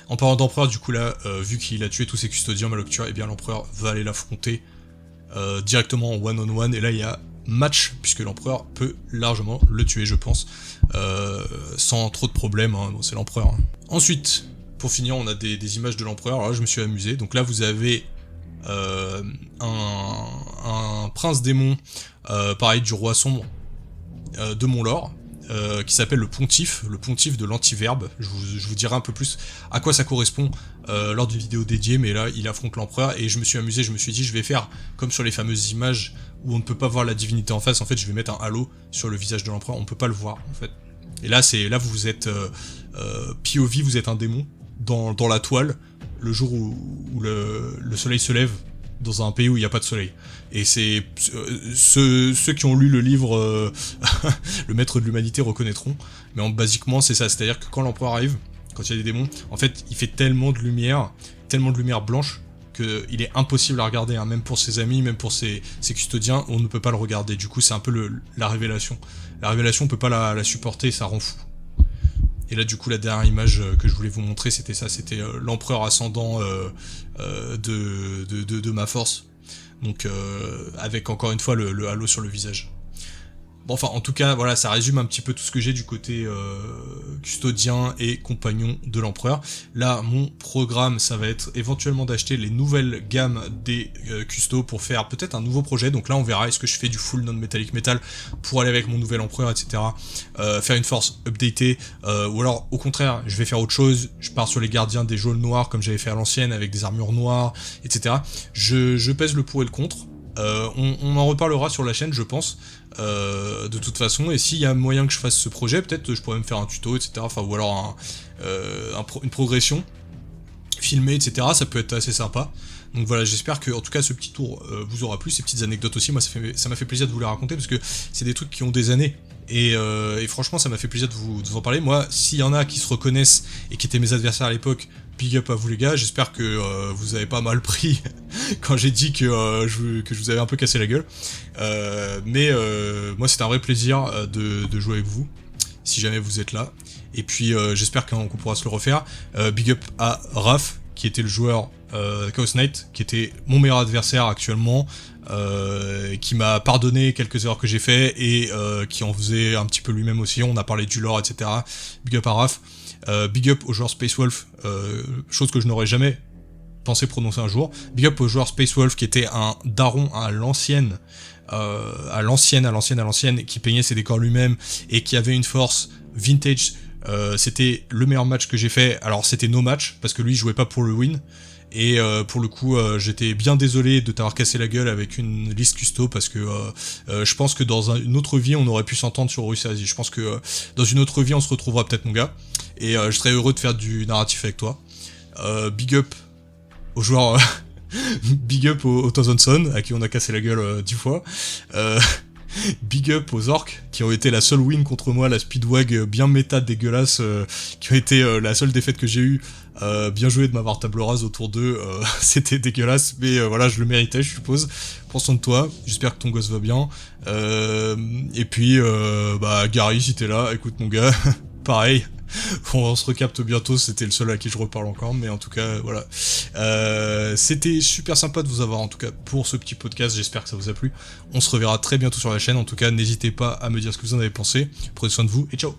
En parlant d'empereur, du coup là, vu qu'il a tué tous ses custodiens Malocture, et bien l'empereur va aller l'affronter directement en one-on-one, et là il y a match, puisque l'empereur peut largement le tuer, je pense, sans trop de problèmes, hein. Bon, c'est l'empereur. Hein. Ensuite, pour finir, on a des images de l'empereur. Alors là, je me suis amusé. Donc là, vous avez un prince démon, pareil, du roi sombre de mon lore, qui s'appelle le pontife de l'antiverbe. Je vous dirai un peu plus à quoi ça correspond lors d'une vidéo dédiée, mais là, il affronte l'empereur, et je me suis amusé, je me suis dit, je vais faire comme sur les fameuses images où on ne peut pas voir la divinité en face. En fait, je vais mettre un halo sur le visage de l'empereur, on peut pas le voir, en fait. Et là, vous êtes POV, vous êtes un démon dans la toile, le jour où le soleil se lève dans un pays où il n'y a pas de soleil. Et c'est ceux qui ont lu le livre Le Maître de l'Humanité reconnaîtront, mais basiquement c'est ça, c'est-à-dire que quand l'empereur arrive, quand il y a des démons, en fait il fait tellement de lumière blanche, qu'il est impossible à regarder, hein, même pour ses amis, même pour ses custodiens, on ne peut pas le regarder. Du coup c'est un peu la révélation. La révélation, on peut pas la supporter, ça rend fou. Et là du coup la dernière image que je voulais vous montrer, c'était ça, c'était l'empereur ascendant de ma force. Donc avec encore une fois le halo sur le visage. Bon, enfin en tout cas voilà, ça résume un petit peu tout ce que j'ai du côté custodien et compagnon de l'empereur. Là mon programme, ça va être éventuellement d'acheter les nouvelles gammes des custos pour faire peut-être un nouveau projet. Donc là on verra, est-ce que je fais du full non-metallic metal pour aller avec mon nouvel empereur, etc. Faire une force updatée, ou alors au contraire je vais faire autre chose, je pars sur les gardiens des geôles noirs comme j'avais fait à l'ancienne avec des armures noires, etc. Je pèse le pour et le contre. On en reparlera sur la chaîne, je pense, de toute façon, et s'il y a moyen que je fasse ce projet, peut-être je pourrais me faire un tuto, etc. Enfin, ou alors une progression filmée, etc. Ça peut être assez sympa. Donc voilà, j'espère que en tout cas ce petit tour vous aura plu, ces petites anecdotes aussi. Moi ça m'a fait plaisir de vous les raconter parce que c'est des trucs qui ont des années. Et franchement ça m'a fait plaisir de vous en parler. Moi, s'il y en a qui se reconnaissent et qui étaient mes adversaires à l'époque, big up à vous les gars, j'espère que vous avez pas mal pris quand j'ai dit que je vous avais un peu cassé la gueule. Mais moi c'était un vrai plaisir de jouer avec vous, si jamais vous êtes là. Et puis j'espère qu'on pourra se le refaire. Big up à Raph, qui était le joueur Chaos Knight, qui était mon meilleur adversaire actuellement, qui m'a pardonné quelques erreurs que j'ai fait, et qui en faisait un petit peu lui-même aussi. On a parlé du lore, etc. Big up à Raph. Big up au joueur Space Wolf, chose que je n'aurais jamais pensé prononcer un jour. Big up au joueur Space Wolf, qui était un daron à l'ancienne, qui peignait ses décors lui-même et qui avait une force vintage. C'était le meilleur match que j'ai fait. Alors c'était no match parce que lui il jouait pas pour le win, et pour le coup j'étais bien désolé de t'avoir cassé la gueule avec une liste custo, parce que je pense que dans une autre vie on aurait pu s'entendre sur Russie Asie. Je pense que dans une autre vie on se retrouvera peut-être, mon gars, et je serais heureux de faire du narratif avec toi. Big up aux joueurs big up au Thousand Son, à qui on a cassé la gueule 10 fois. Big up aux orques, qui ont été la seule win contre moi, la speedwag bien méta dégueulasse, qui ont été la seule défaite que j'ai eue. Bien joué de m'avoir table rase autour d'eux, c'était dégueulasse, mais voilà, je le méritais, je suppose. Prends soin de toi, j'espère que ton gosse va bien. Et puis, Gary, si t'es là, écoute mon gars, pareil. On se recapte bientôt, c'était le seul à qui je reparle encore, mais en tout cas, voilà. C'était super sympa de vous avoir, en tout cas, pour ce petit podcast, j'espère que ça vous a plu. On se reverra très bientôt sur la chaîne, en tout cas, n'hésitez pas à me dire ce que vous en avez pensé. Prenez soin de vous, et ciao!